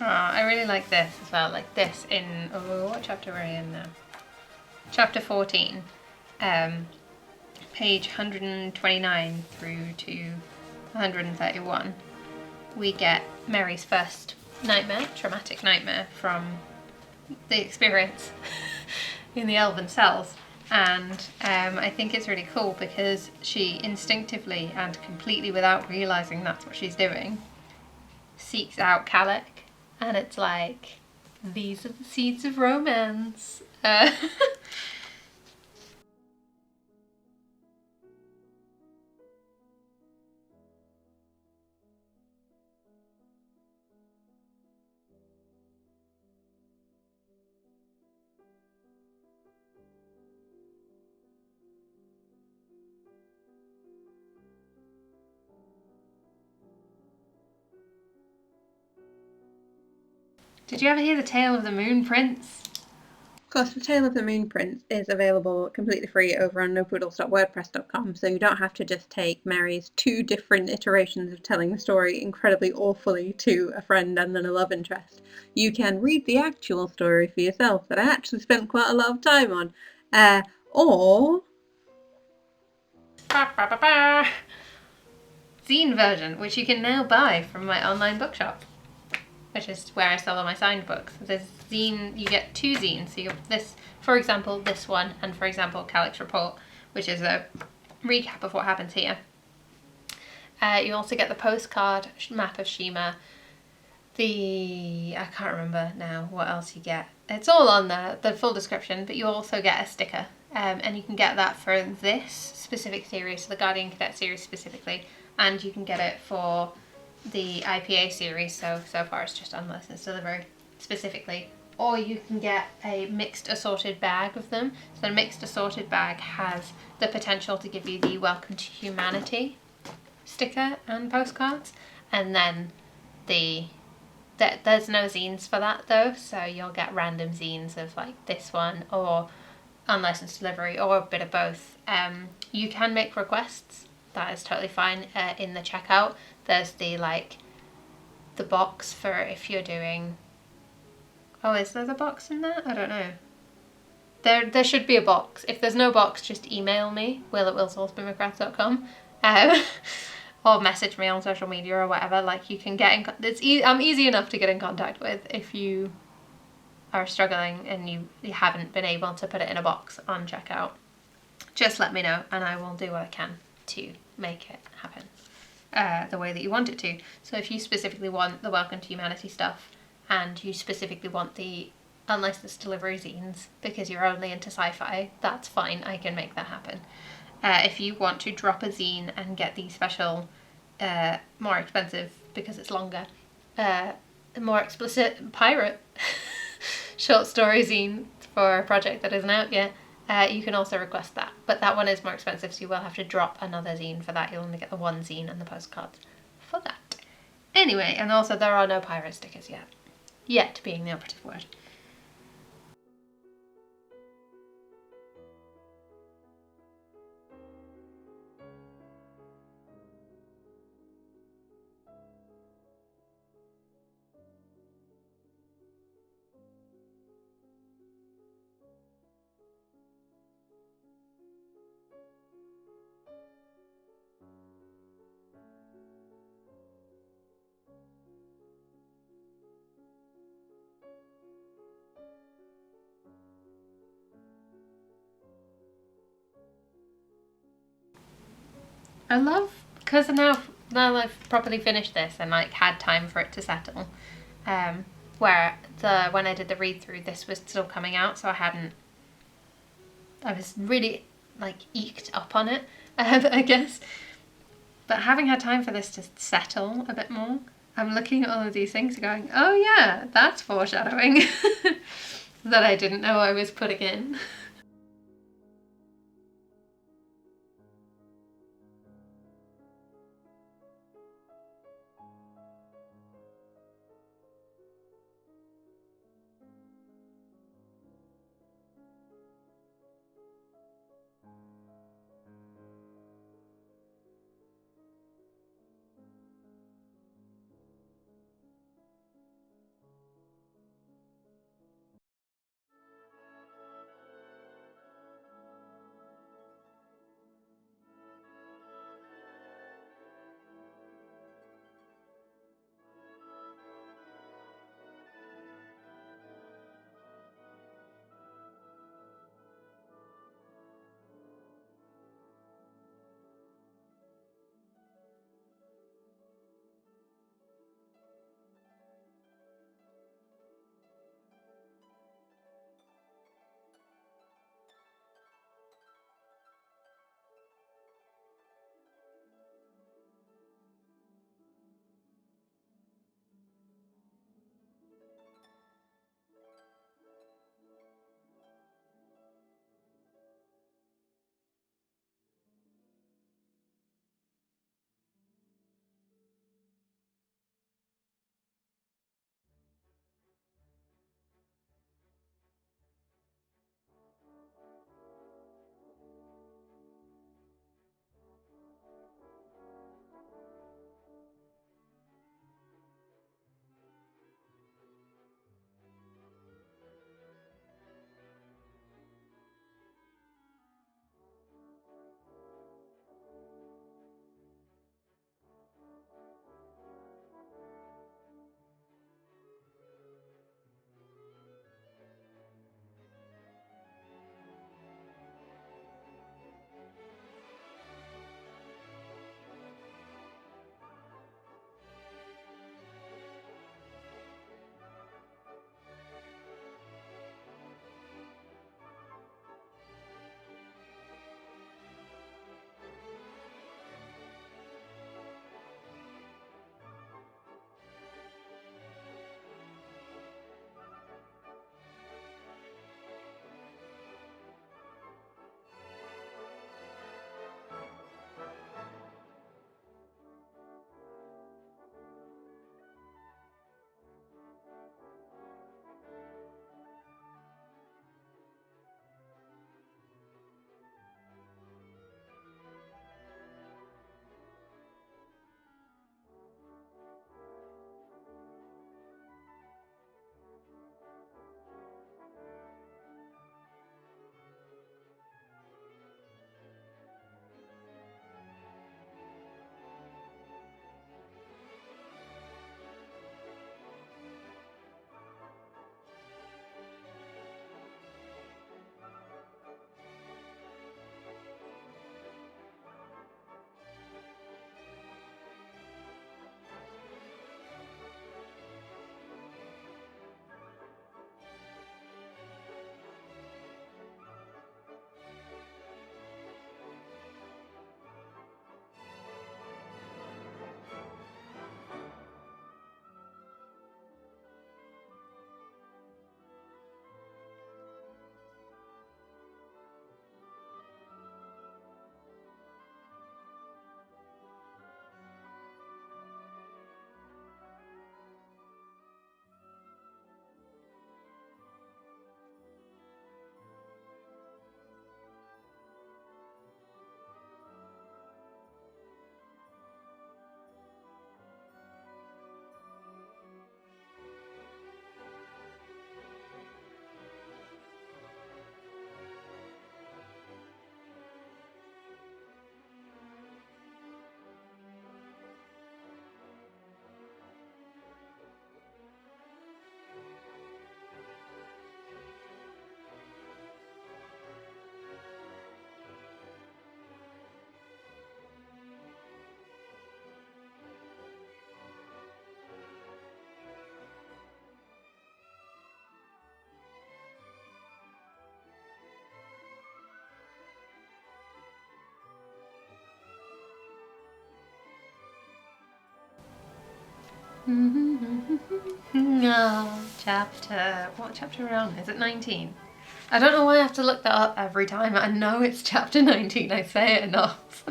I really like this as well, like this in, what chapter are we in now? Chapter 14, page 129 through to 131. We get Mary's first nightmare, traumatic nightmare from the experience in the elven cells. And I think it's really cool because she instinctively and completely without realising that's what she's doing, seeks out Calic. And it's like, these are the seeds of romance. Did you ever hear the tale of the Moon Prince? Of course, The Tale of the Moon Prince is available completely free over on nopoodles.wordpress.com, so you don't have to just take Mary's 2 different iterations of telling the story incredibly awfully to a friend and then a love interest. You can read the actual story for yourself that I actually spent quite a lot of time on. Or zine version, which you can now buy from my online bookshop, which is where I sell all my signed books. There's zine, you get 2 zines. So you get this, for example, this one, and for example, Calyx Report, which is a recap of what happens here. You also get the postcard map of Shima. I can't remember now what else you get. It's all on there, the full description, but you also get a sticker. And you can get that for this specific series, so the Guardian Cadet series specifically, and you can get it for the IPA series, so far it's just Unlicensed Delivery specifically. Or you can get a mixed assorted bag of them. So the mixed assorted bag has the potential to give you the Welcome to Humanity sticker and postcards, and then there's no zines for that though, so you'll get random zines of like this one or Unlicensed Delivery or a bit of both. You can make requests, that is totally fine. In the checkout there's the box for if you're doing, oh, is there the box in there? I don't know. There should be a box. If there's no box, just email me, will@willsourceboomercraft.com, or message me on social media or whatever. Like, you can get in. I'm easy enough to get in contact with if you are struggling and you haven't been able to put it in a box on checkout. Just let me know and I will do what I can to make it happen the way that you want it to. So if you specifically want the Welcome to Humanity stuff and you specifically want the Unlicensed Delivery zines because you're only into sci-fi, that's fine, I can make that happen. If you want to drop a zine and get the special, more expensive because it's longer, more explicit pirate short story zine for a project that isn't out yet, you can also request that. But that one is more expensive, so you will have to drop another zine for that. You'll only get the 1 zine and the postcards for that. Anyway, and also there are no pirate stickers yet. Yet being the operative word. I love, because now I've properly finished this and had time for it to settle, where when I did the read through, this was still coming out, so I was really eked up on it, I guess. But having had time for this to settle a bit more, I'm looking at all of these things and going, oh yeah, that's foreshadowing that I didn't know I was putting in. Oh, what chapter are we on? Is it 19? I don't know why I have to look that up every time. I know it's chapter 19, I say it enough.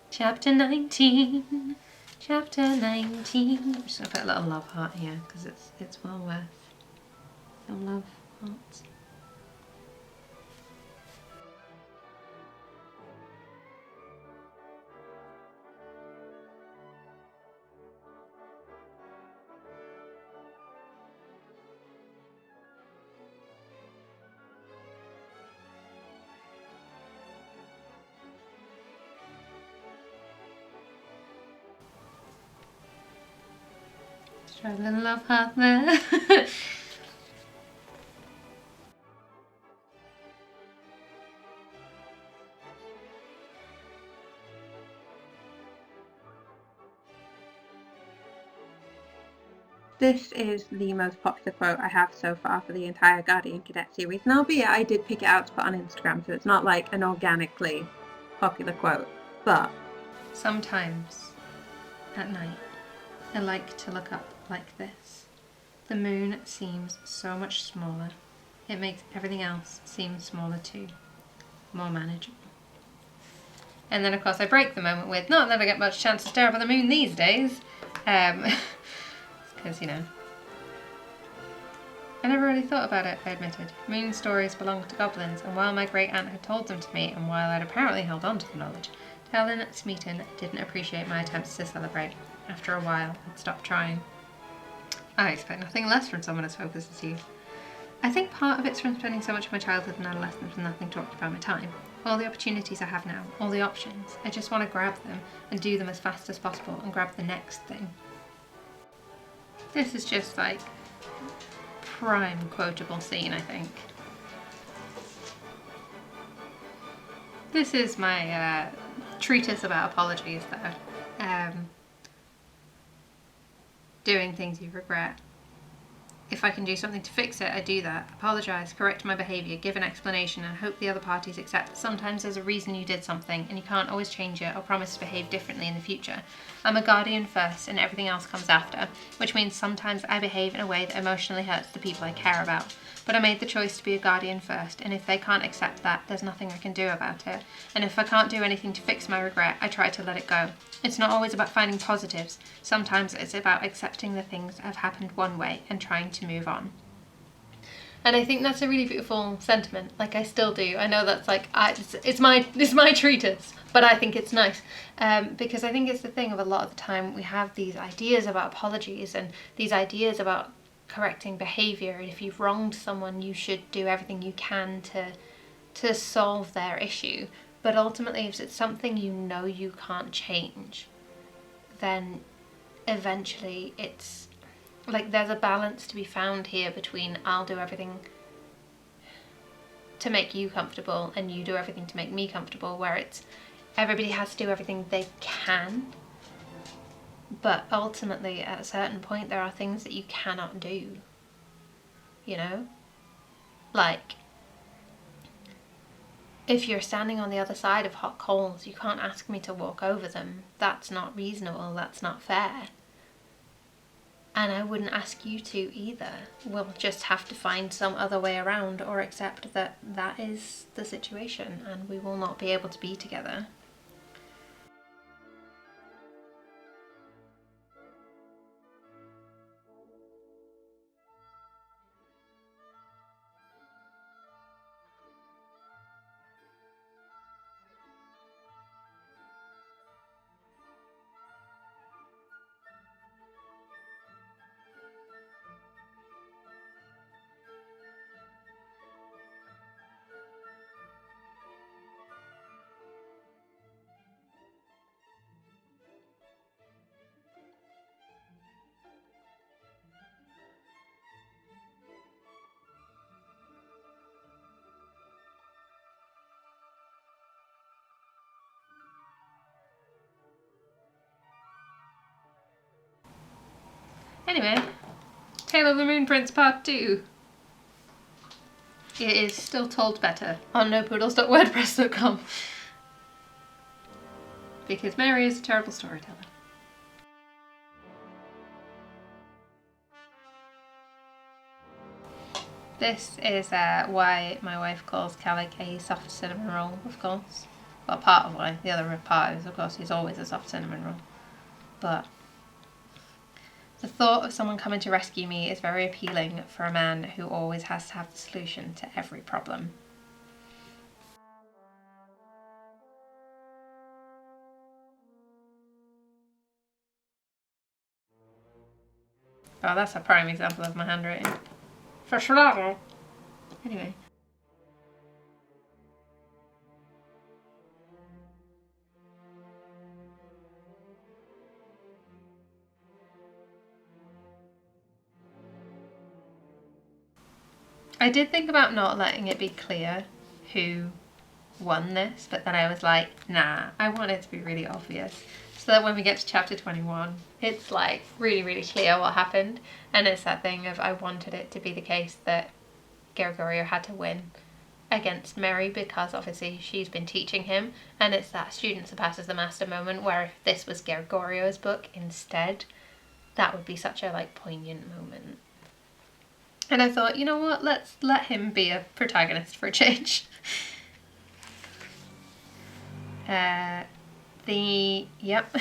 Chapter 19, chapter 19. I'm just gonna put a little love heart here because it's well worth some love hearts. Try a little love heart there. This is the most popular quote I have so far for the entire Guardian Cadet series. And albeit I did pick it out to put on Instagram, so it's not like an organically popular quote. But sometimes at night I like to look up like this. The moon seems so much smaller. It makes everything else seem smaller too. More manageable. And then of course I break the moment with, not that I get much chance to stare up at the moon these days. Because, you know, I never really thought about it, I admitted. Moon stories belonged to goblins, and while my great aunt had told them to me, and while I'd apparently held on to the knowledge, Helen Smeaton didn't appreciate my attempts to celebrate. After a while, I'd stopped trying. I expect nothing less from someone as focused as you. I think part of it's from spending so much of my childhood and adolescence with nothing to occupy my time. All the opportunities I have now, all the options, I just want to grab them and do them as fast as possible and grab the next thing. This is just like prime quotable scene, I think. This is my treatise about apologies though. Doing things you regret. If I can do something to fix it, I do that. Apologise, correct my behaviour, give an explanation, and hope the other parties accept that sometimes there's a reason you did something and you can't always change it or promise to behave differently in the future. I'm a guardian first and everything else comes after, which means sometimes I behave in a way that emotionally hurts the people I care about. But I made the choice to be a guardian first, and if they can't accept that, there's nothing I can do about it. And if I can't do anything to fix my regret, I try to let it go. It's not always about finding positives. Sometimes it's about accepting the things that have happened one way and trying to move on. And I think that's a really beautiful sentiment. Like, I still do. I know that's like, it's my treatise, but I think it's nice. Because I think it's the thing of a lot of the time we have these ideas about apologies and these ideas about correcting behaviour, and if you've wronged someone you should do everything you can to solve their issue. But ultimately, if it's something you know you can't change, then eventually it's like there's a balance to be found here between I'll do everything to make you comfortable and you do everything to make me comfortable, where it's everybody has to do everything they can. But ultimately, at a certain point, there are things that you cannot do, you know? Like, if you're standing on the other side of hot coals, you can't ask me to walk over them. That's not reasonable, that's not fair. And I wouldn't ask you to either. We'll just have to find some other way around or accept that that is the situation and we will not be able to be together. Anyway, Tale of the Moon Prince Part 2. It is still told better on nopoodles.wordpress.com. Because Mary is a terrible storyteller. This is why my wife calls Calic a soft cinnamon roll, of course. Well, part of why. The other part is, of course, he's always a soft cinnamon roll. But the thought of someone coming to rescue me is very appealing for a man who always has to have the solution to every problem. Oh, that's a prime example of my handwriting. For sure. Anyway. I did think about not letting it be clear who won this, but then I was like, nah, I want it to be really obvious. So that when we get to chapter 21, it's like really, really clear what happened. And it's that thing of I wanted it to be the case that Gregorio had to win against Merry because obviously she's been teaching him, and it's that student surpasses the master moment where if this was Gregorio's book instead, that would be such a like poignant moment. And I thought, you know what, let's let him be a protagonist for a change. Yep.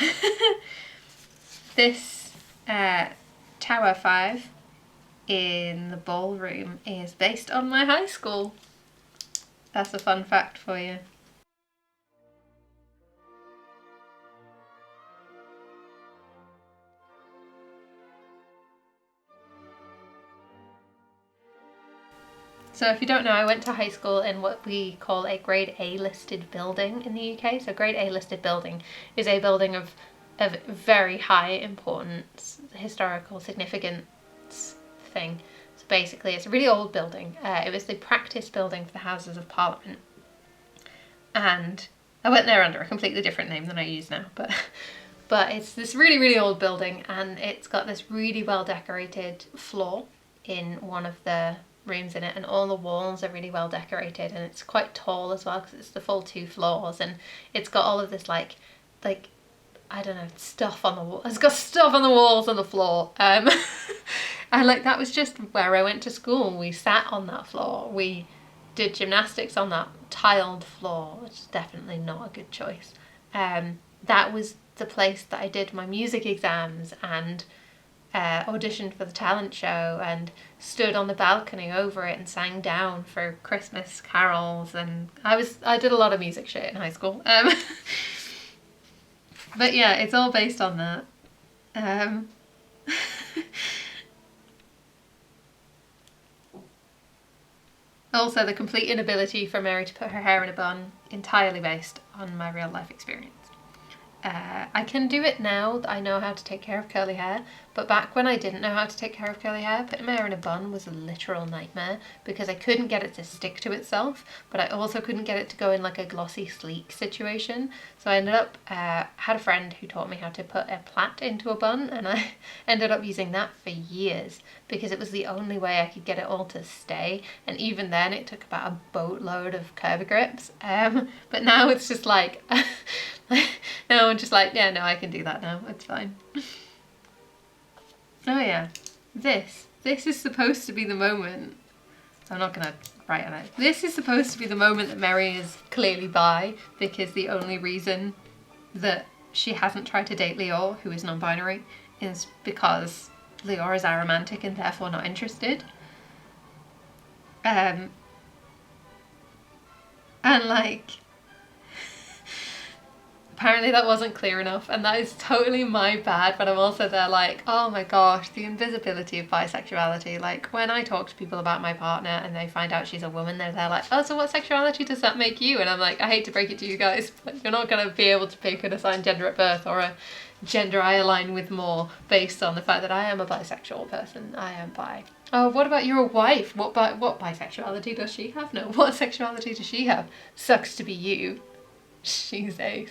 This Tower 5 in the ballroom is based on my high school. That's a fun fact for you. So if you don't know, I went to high school in what we call a grade A listed building in the UK. So grade A listed building is a building of very high importance, historical significance thing. So basically it's a really old building. It was the practice building for the Houses of Parliament. And I went there under a completely different name than I use now, but it's this really, really old building, and it's got this really well decorated floor in one of the rooms in it, and all the walls are really well decorated, and it's quite tall as well because it's the full 2 floors, and it's got all of this like I don't know, stuff on the wall. It's got stuff on the walls and the floor. And like that was just where I went to school. We sat on that floor. We did gymnastics on that tiled floor, which is definitely not a good choice. That was the place that I did my music exams and auditioned for the talent show and stood on the balcony over it and sang down for Christmas carols, and I did a lot of music shit in high school. But yeah, it's all based on that. Also, the complete inability for Mary to put her hair in a bun, entirely based on my real life experience. I can do it now that I know how to take care of curly hair, but back when I didn't know how to take care of curly hair, putting my hair in a bun was a literal nightmare because I couldn't get it to stick to itself, but I also couldn't get it to go in like a glossy sleek situation. So I ended up, had a friend who taught me how to put a plait into a bun, and I ended up using that for years because it was the only way I could get it all to stay, and even then it took about a boatload of curb grips. But now it's just like now I'm just like, yeah, no, I can do that now, it's fine. Oh yeah, this is supposed to be the moment, I'm not gonna write on it, this is supposed to be the moment that Merry is clearly bi, because the only reason that she hasn't tried to date Lior, who is non-binary, is because Lior is aromantic and therefore not interested. And like, apparently that wasn't clear enough, and that is totally my bad, but I'm also there like, oh my gosh, the invisibility of bisexuality. Like, when I talk to people about my partner and they find out she's a woman, they're like, oh, so what sexuality does that make you? And I'm like, I hate to break it to you guys, but you're not going to be able to pick an assigned gender at birth or a gender I align with more based on the fact that I am a bisexual person. I am bi. Oh, what about your wife? What bisexuality does she have? No, what sexuality does she have? Sucks to be you. She's ace.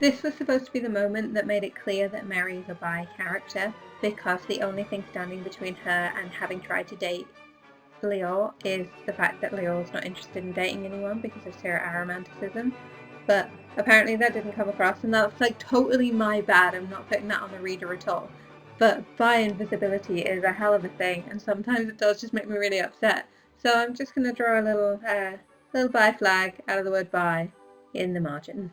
This was supposed to be the moment that made it clear that Merry is a bi character, because the only thing standing between her and having tried to date Leo is the fact that Leo's not interested in dating anyone because of Sarah aromanticism. But apparently that didn't come across, and that's like totally my bad. I'm not putting that on the reader at all. But bi invisibility is a hell of a thing, and sometimes it does just make me really upset. So I'm just going to draw a little bi flag out of the word bi in the margins.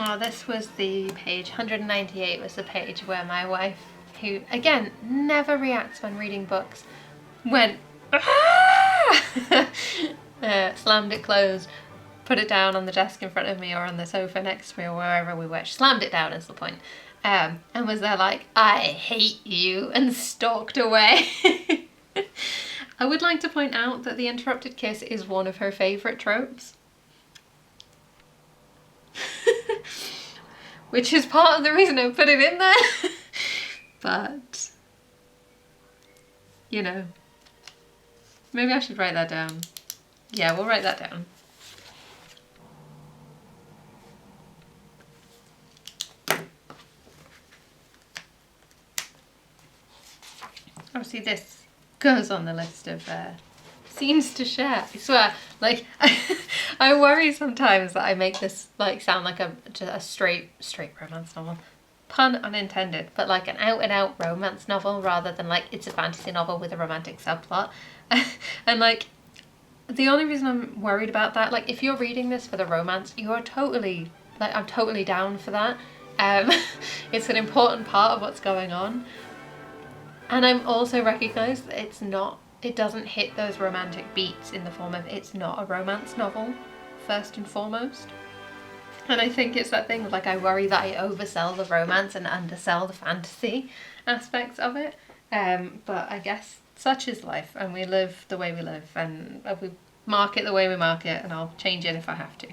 Oh, this was the page 198 was the page where my wife, who again never reacts when reading books, went slammed it closed, put it down on the desk in front of me or on the sofa next to me or wherever we were. She slammed it down is the point. And was there like, I hate you, and stalked away. I would like to point out that the interrupted kiss is one of her favourite tropes. Which is part of the reason I put it in there. But, you know, maybe I should write that down. Yeah, we'll write that down. Obviously this goes on the list of scenes to share. I swear, like, I worry sometimes that I make this like sound like a straight romance novel. Pun unintended, but like an out and out romance novel rather than like it's a fantasy novel with a romantic subplot. And like, the only reason I'm worried about that, like if you're reading this for the romance, you are totally, like I'm totally down for that. It's an important part of what's going on. And I'm also recognise that it doesn't hit those romantic beats in the form of, it's not a romance novel, first and foremost. And I think it's that thing, like I worry that I oversell the romance and undersell the fantasy aspects of it. But I guess such is life, and we live the way we live, and we market the way we market, and I'll change it if I have to.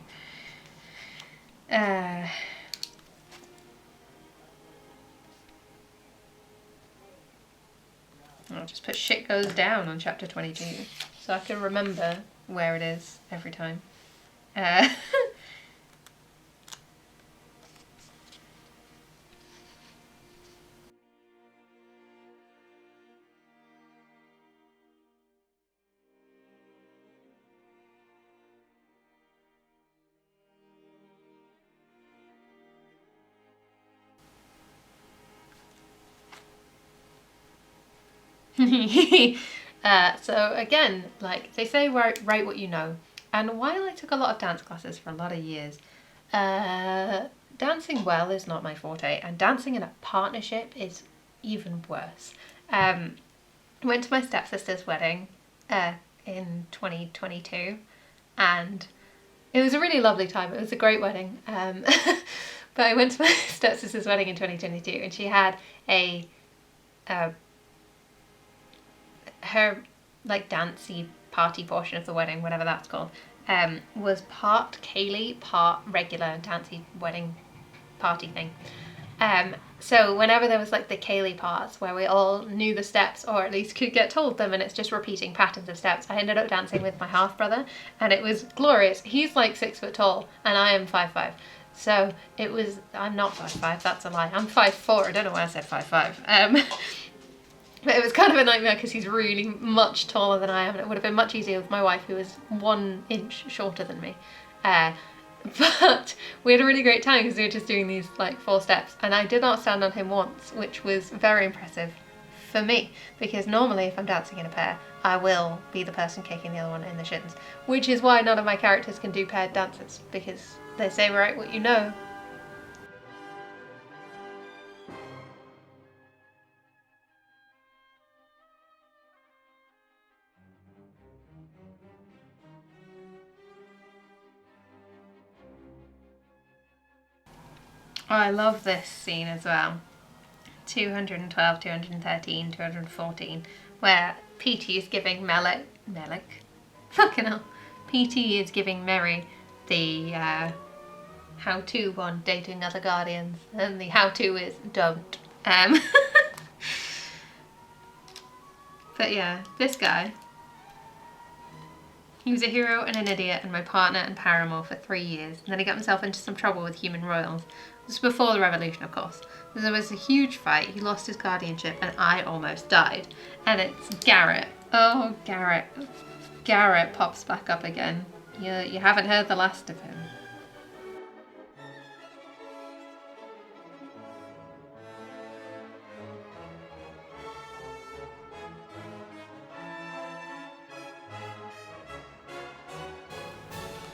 I'll just put shit goes down on chapter 22 so I can remember where it is every time. So again, like they say, write what you know. And while I took a lot of dance classes for a lot of years, dancing well is not my forte, and dancing in a partnership is even worse. I went to my stepsister's wedding in 2022, and it was a really lovely time. It was a great wedding. But I went to my stepsister's wedding in 2022, and she had her like dancey party portion of the wedding, whatever that's called, was part Kaylee, part regular dancey wedding party thing. So whenever there was like the Kaylee parts where we all knew the steps, or at least could get told them, and it's just repeating patterns of steps, I ended up dancing with my half brother, and it was glorious. He's like 6 foot tall and I am 5'5". So it was, I'm not 5'5", that's a lie. I'm 5'4", I don't know why I said 5'5". But it was kind of a nightmare because he's really much taller than I am, and it would have been much easier with my wife, who is 1 inch shorter than me. But we had a really great time because we were just doing these like 4 steps, and I did not stand on him once, which was very impressive for me, because normally if I'm dancing in a pair, I will be the person kicking the other one in the shins, which is why none of my characters can do paired dances, because they say right what you know. Oh, I love this scene as well. 212, 213, 214, where PT is giving Melik, fucking hell, PT is giving Merry the how-to on dating other guardians, and the how-to is don't. But yeah, this guy, he was a hero and an idiot and my partner and paramour for 3 years, and then he got himself into some trouble with human royals. This was before the revolution, of course. There was a huge fight, he lost his guardianship, and I almost died. And it's Garrett. Oh, Garrett. Garrett pops back up again. You haven't heard the last of him.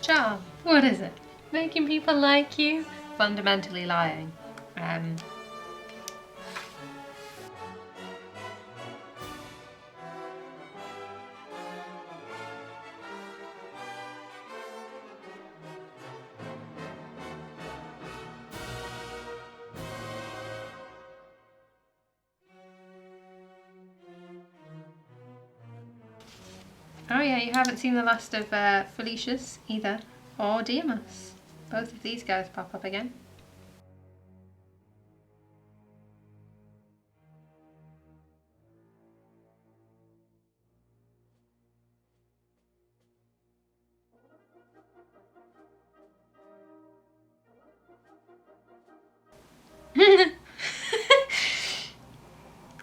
Charm. What is it? Making people like you? Fundamentally lying. Oh yeah, you haven't seen the last of Felicia's either, or Demas. Both of these guys pop up again.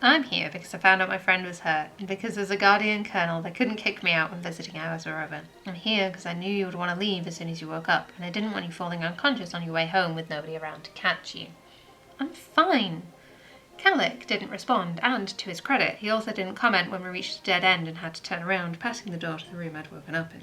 I'm here because I found out my friend was hurt, and because as a guardian colonel they couldn't kick me out when visiting hours were over. I'm here because I knew you would want to leave as soon as you woke up, and I didn't want you falling unconscious on your way home with nobody around to catch you. I'm fine. Calic didn't respond, and to his credit, he also didn't comment when we reached a dead end and had to turn around, passing the door to the room I'd woken up in.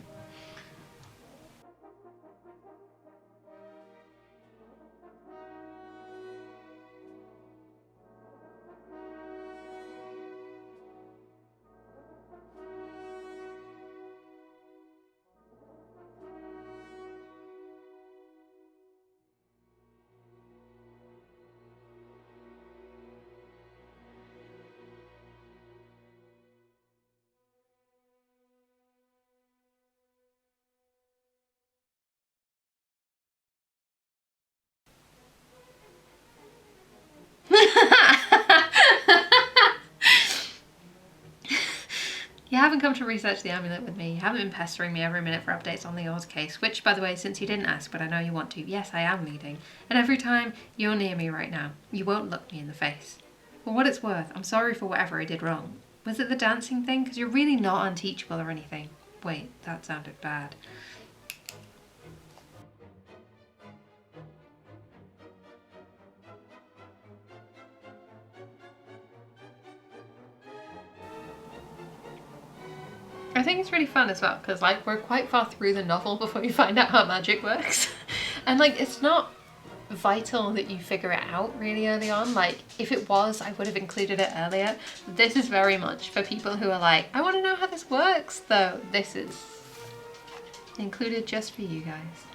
You haven't come to research the amulet with me. You haven't been pestering me every minute for updates on the Oz case, which, by the way, since you didn't ask, but I know you want to, yes, I am leading. And every time you're near me right now, you won't look me in the face. For what it's worth, I'm sorry for whatever I did wrong. Was it the dancing thing? Because you're really not unteachable or anything. Wait, that sounded bad. I think it's really fun as well, because like we're quite far through the novel before you find out how magic works. And like it's not vital that you figure it out really early on. Like if it was, I would have included it earlier. This is very much for people who are like, I want to know how this works though. This is included just for you guys.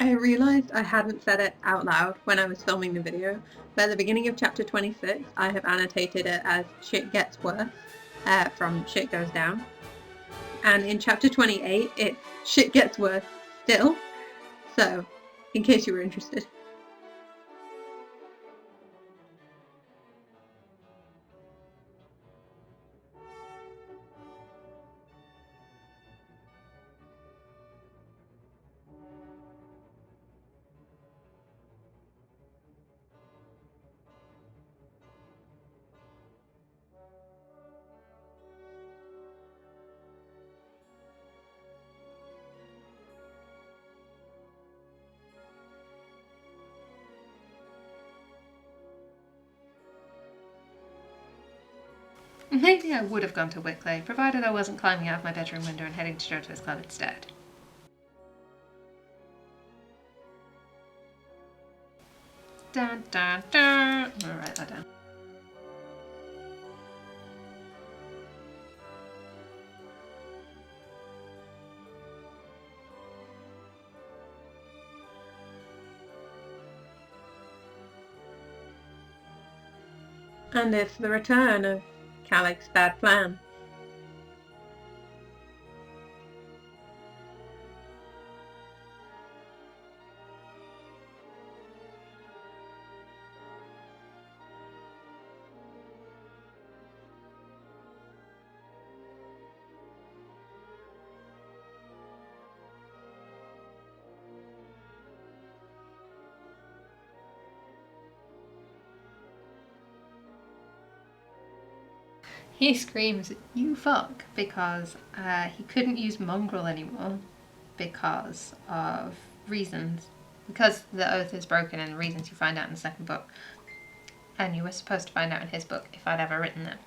I realised I hadn't said it out loud when I was filming the video, but at the beginning of chapter 26 I have annotated it as shit gets worse, from Shit Goes Down. And in chapter 28, shit gets worse still. So, in case you were interested. Maybe I would have gone to Wickley, provided I wasn't climbing out of my bedroom window and heading to JoJo's Club instead. Dun dun dun. I'm gonna write that down. And it's the return of Calic's bad plan. He screams, "You fuck," because he couldn't use mongrel anymore because of reasons. Because the oath is broken and reasons you find out in the second book. And you were supposed to find out in his book if I'd ever written it.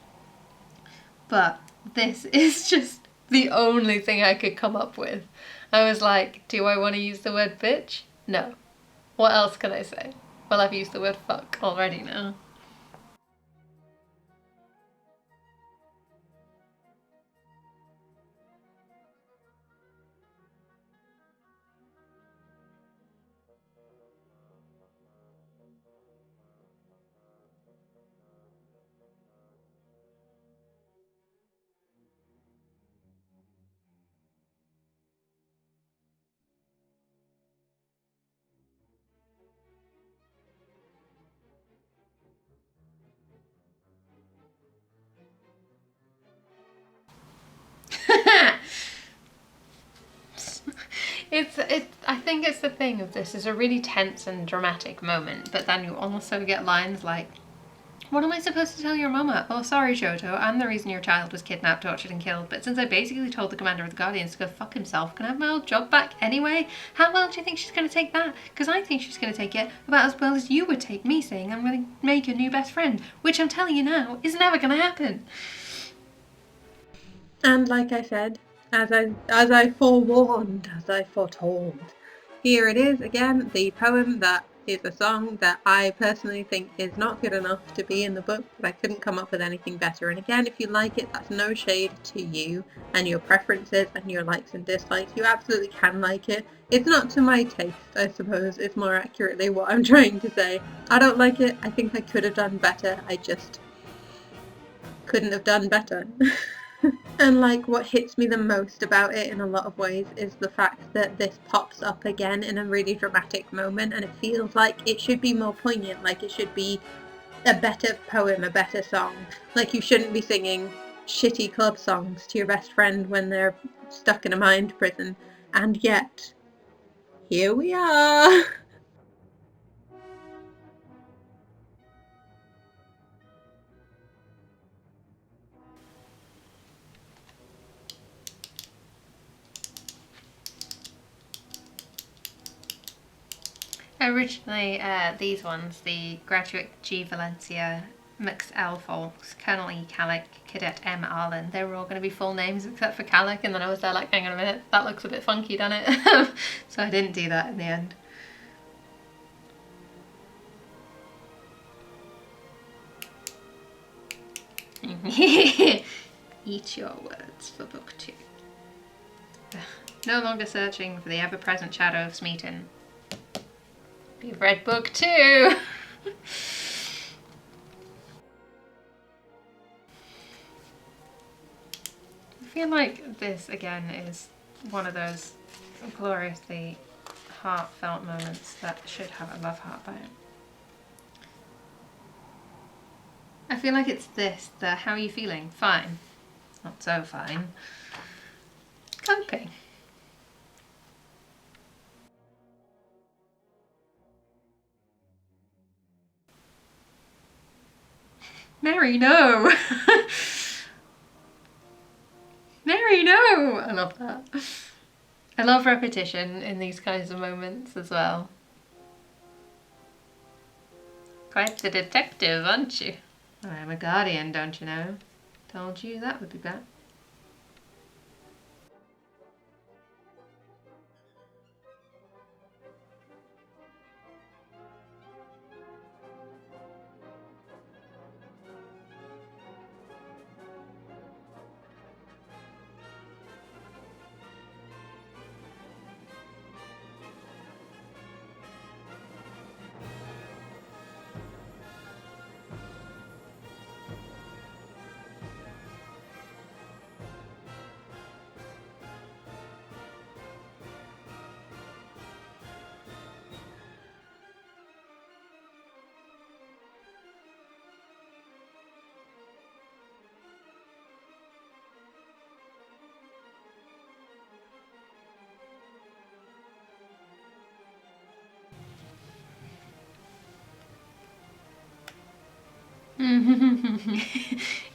But this is just the only thing I could come up with. I was like, do I want to use the word bitch? No. What else can I say? Well, I've used the word fuck already now. I think it's the thing of this is a really tense and dramatic moment, but then you also get lines like, "What am I supposed to tell your mama? Oh, sorry, Jojo, I'm the reason your child was kidnapped, tortured, and killed, but since I basically told the commander of the Guardians to go fuck himself, can I have my old job back anyway? How well do you think she's going to take that? Because I think she's going to take it about as well as you would take me saying I'm going to make your new best friend, which I'm telling you now is never going to happen." And like I said, as I forewarned, as I foretold, here it is again, the poem that is a song that I personally think is not good enough to be in the book, but I couldn't come up with anything better. And again, if you like it, that's no shade to you and your preferences and your likes and dislikes. You absolutely can like it. It's not to my taste, I suppose, is more accurately what I'm trying to say. I don't like it. I think I could have done better. I just couldn't have done better. And like what hits me the most about it in a lot of ways is the fact that this pops up again in a really dramatic moment, and it feels like it should be more poignant, like it should be a better poem, a better song. Like you shouldn't be singing shitty club songs to your best friend when they're stuck in a mind prison. And yet, here we are. Originally, these ones, the Graduate G. Valencia, Max L. Folks, Colonel E. Calic, Cadet M. Arlan, they were all going to be full names except for Calic, and then I was there like, hang on a minute, that looks a bit funky, doesn't it? So I didn't do that in the end. Eat your words for book 2. No longer searching for the ever-present shadow of Smeaton. You've read book 2! feel like this again is one of those gloriously heartfelt moments that should have a love heart by it. I feel like it's this, the how are you feeling? Fine. Not so fine. Coping. Mary, no! Mary, no! I love that. I love repetition in these kinds of moments as well. Quite the detective, aren't you? I'm a guardian, don't you know? Told you that would be bad.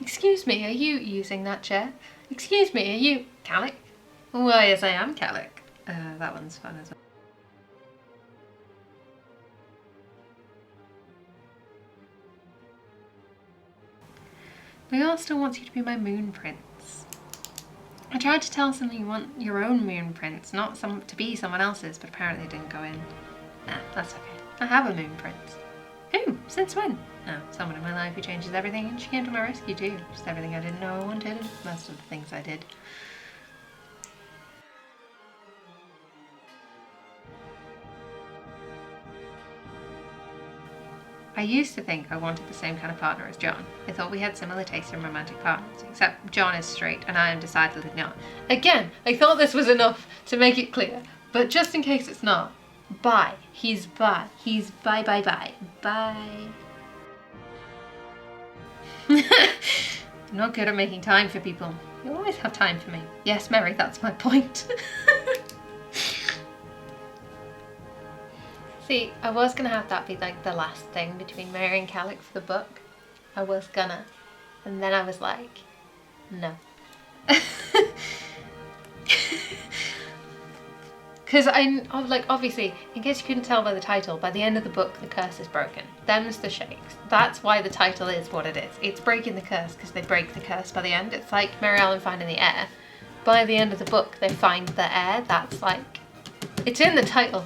Excuse me, are you using that chair? Excuse me, are you... Calic? Well, yes, I am Calic. That one's fun as well. Leon still wants you to be my moon prince. I tried to tell someone you want your own moon prince, not to be someone else's, but apparently it didn't go in. Nah, that's okay. I have a moon prince. Who? Since when? Oh, someone in my life who changes everything, and she came to my rescue too. Just everything I didn't know I wanted, and most of the things I did. I used to think I wanted the same kind of partner as John. I thought we had similar tastes in romantic partners, except John is straight and I am decidedly not. Again, I thought this was enough to make it clear, but just in case it's not, bye. He's bye. He's bye bye bye. Bye. I'm not good at making time for people. You'll always have time for me. Yes, Mary, that's my point. See, I was gonna have that be like the last thing between Mary and Calic for the book. I was gonna. And then I was like, no. Because obviously, in case you couldn't tell by the title, by the end of the book, the curse is broken. Them's the shakes. That's why the title is what it is. It's breaking the curse because they break the curse by the end. It's like Merry Arlan finding the air. By the end of the book, they find the air. That's like, it's in the title.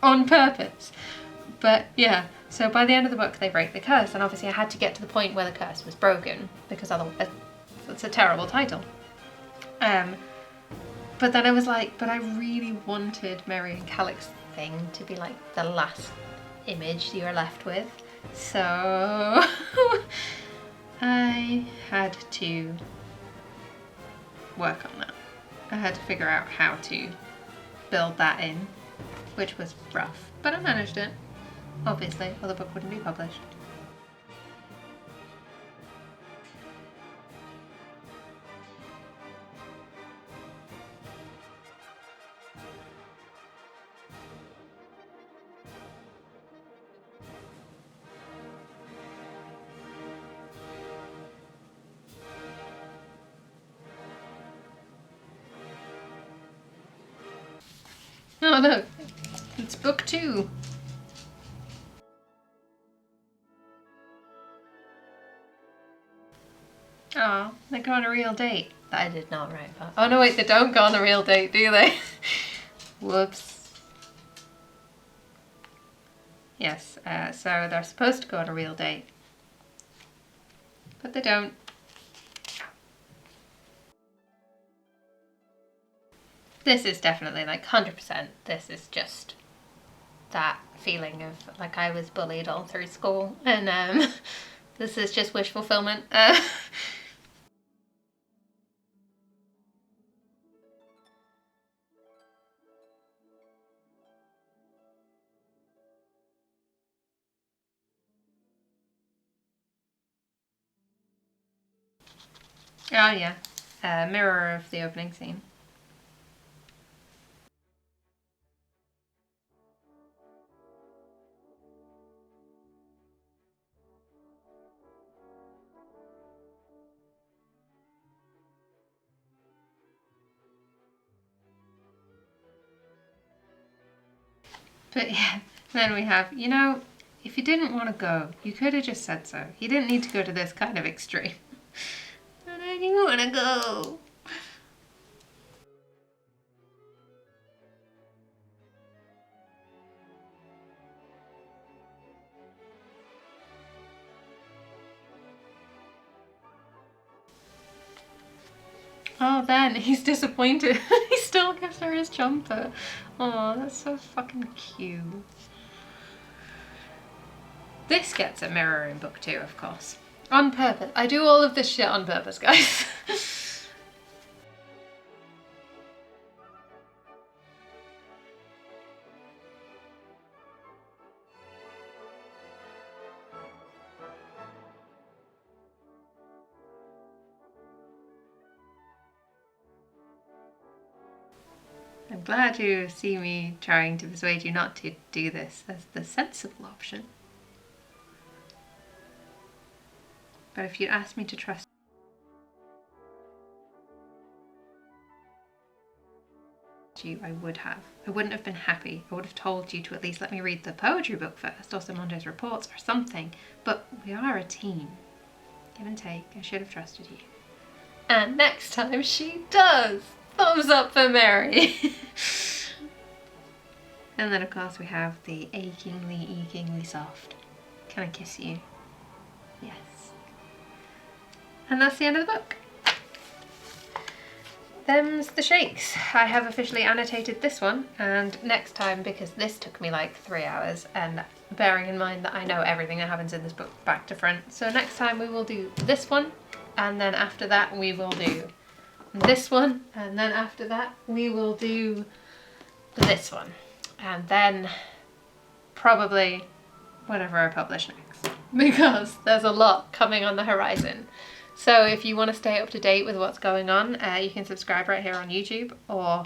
On purpose. But yeah, so by the end of the book they break the curse, and obviously I had to get to the point where the curse was broken, because otherwise it's a terrible title. But then I was like, but I really wanted Merry and Calic's thing to be like the last image you're left with. So I had to work on that. I had to figure out how to build that in, which was rough, but I managed it, obviously, or the book wouldn't be published. Oh no, it's book 2. Oh, they go on a real date. I did not write that. Oh no, wait, they don't go on a real date, do they? Whoops. Yes, so they're supposed to go on a real date, but they don't. This is definitely like 100%. This is just that feeling of like I was bullied all through school, and this is just wish fulfillment. Oh yeah, mirror of the opening scene. But yeah, then we have, you know, if you didn't want to go, you could have just said so. You didn't need to go to this kind of extreme. And I didn't want to go. Oh, then he's disappointed. He still gives her his jumper. Oh, that's so fucking cute. This gets a mirror in book 2, of course. On purpose. I do all of this shit on purpose, guys. I'm glad you see me trying to persuade you not to do this as the sensible option. But if you'd asked me to trust you, I would have. I wouldn't have been happy. I would have told you to at least let me read the poetry book first, or Simondo's reports, or something. But we are a team. Give and take. I should have trusted you. And next time she does! Thumbs up for Mary! And then of course we have the achingly soft. Can I kiss you? Yes. And that's the end of the book. Them's the shakes. I have officially annotated this one, and next time, because this took me like 3 hours, and bearing in mind that I know everything that happens in this book back to front, so next time we will do this one, and then after that we will do this one, and then after that we will do this one, and then probably whatever I publish next, because there's a lot coming on the horizon. So if you want to stay up to date with what's going on, you can subscribe right here on YouTube, or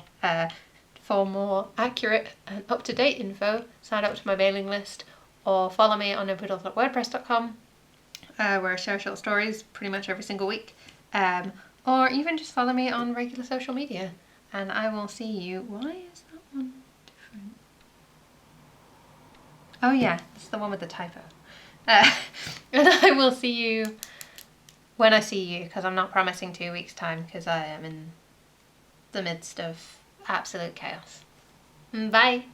for more accurate and up-to-date info, sign up to my mailing list, or follow me on nopoodles.wordpress.com, where I share short stories pretty much every single week, or even just follow me on regular social media, and I will see you. Why is that one different? Oh yeah, it's the one with the typo. And I will see you when I see you, because I'm not promising 2 weeks' time, because I am in the midst of absolute chaos. Bye!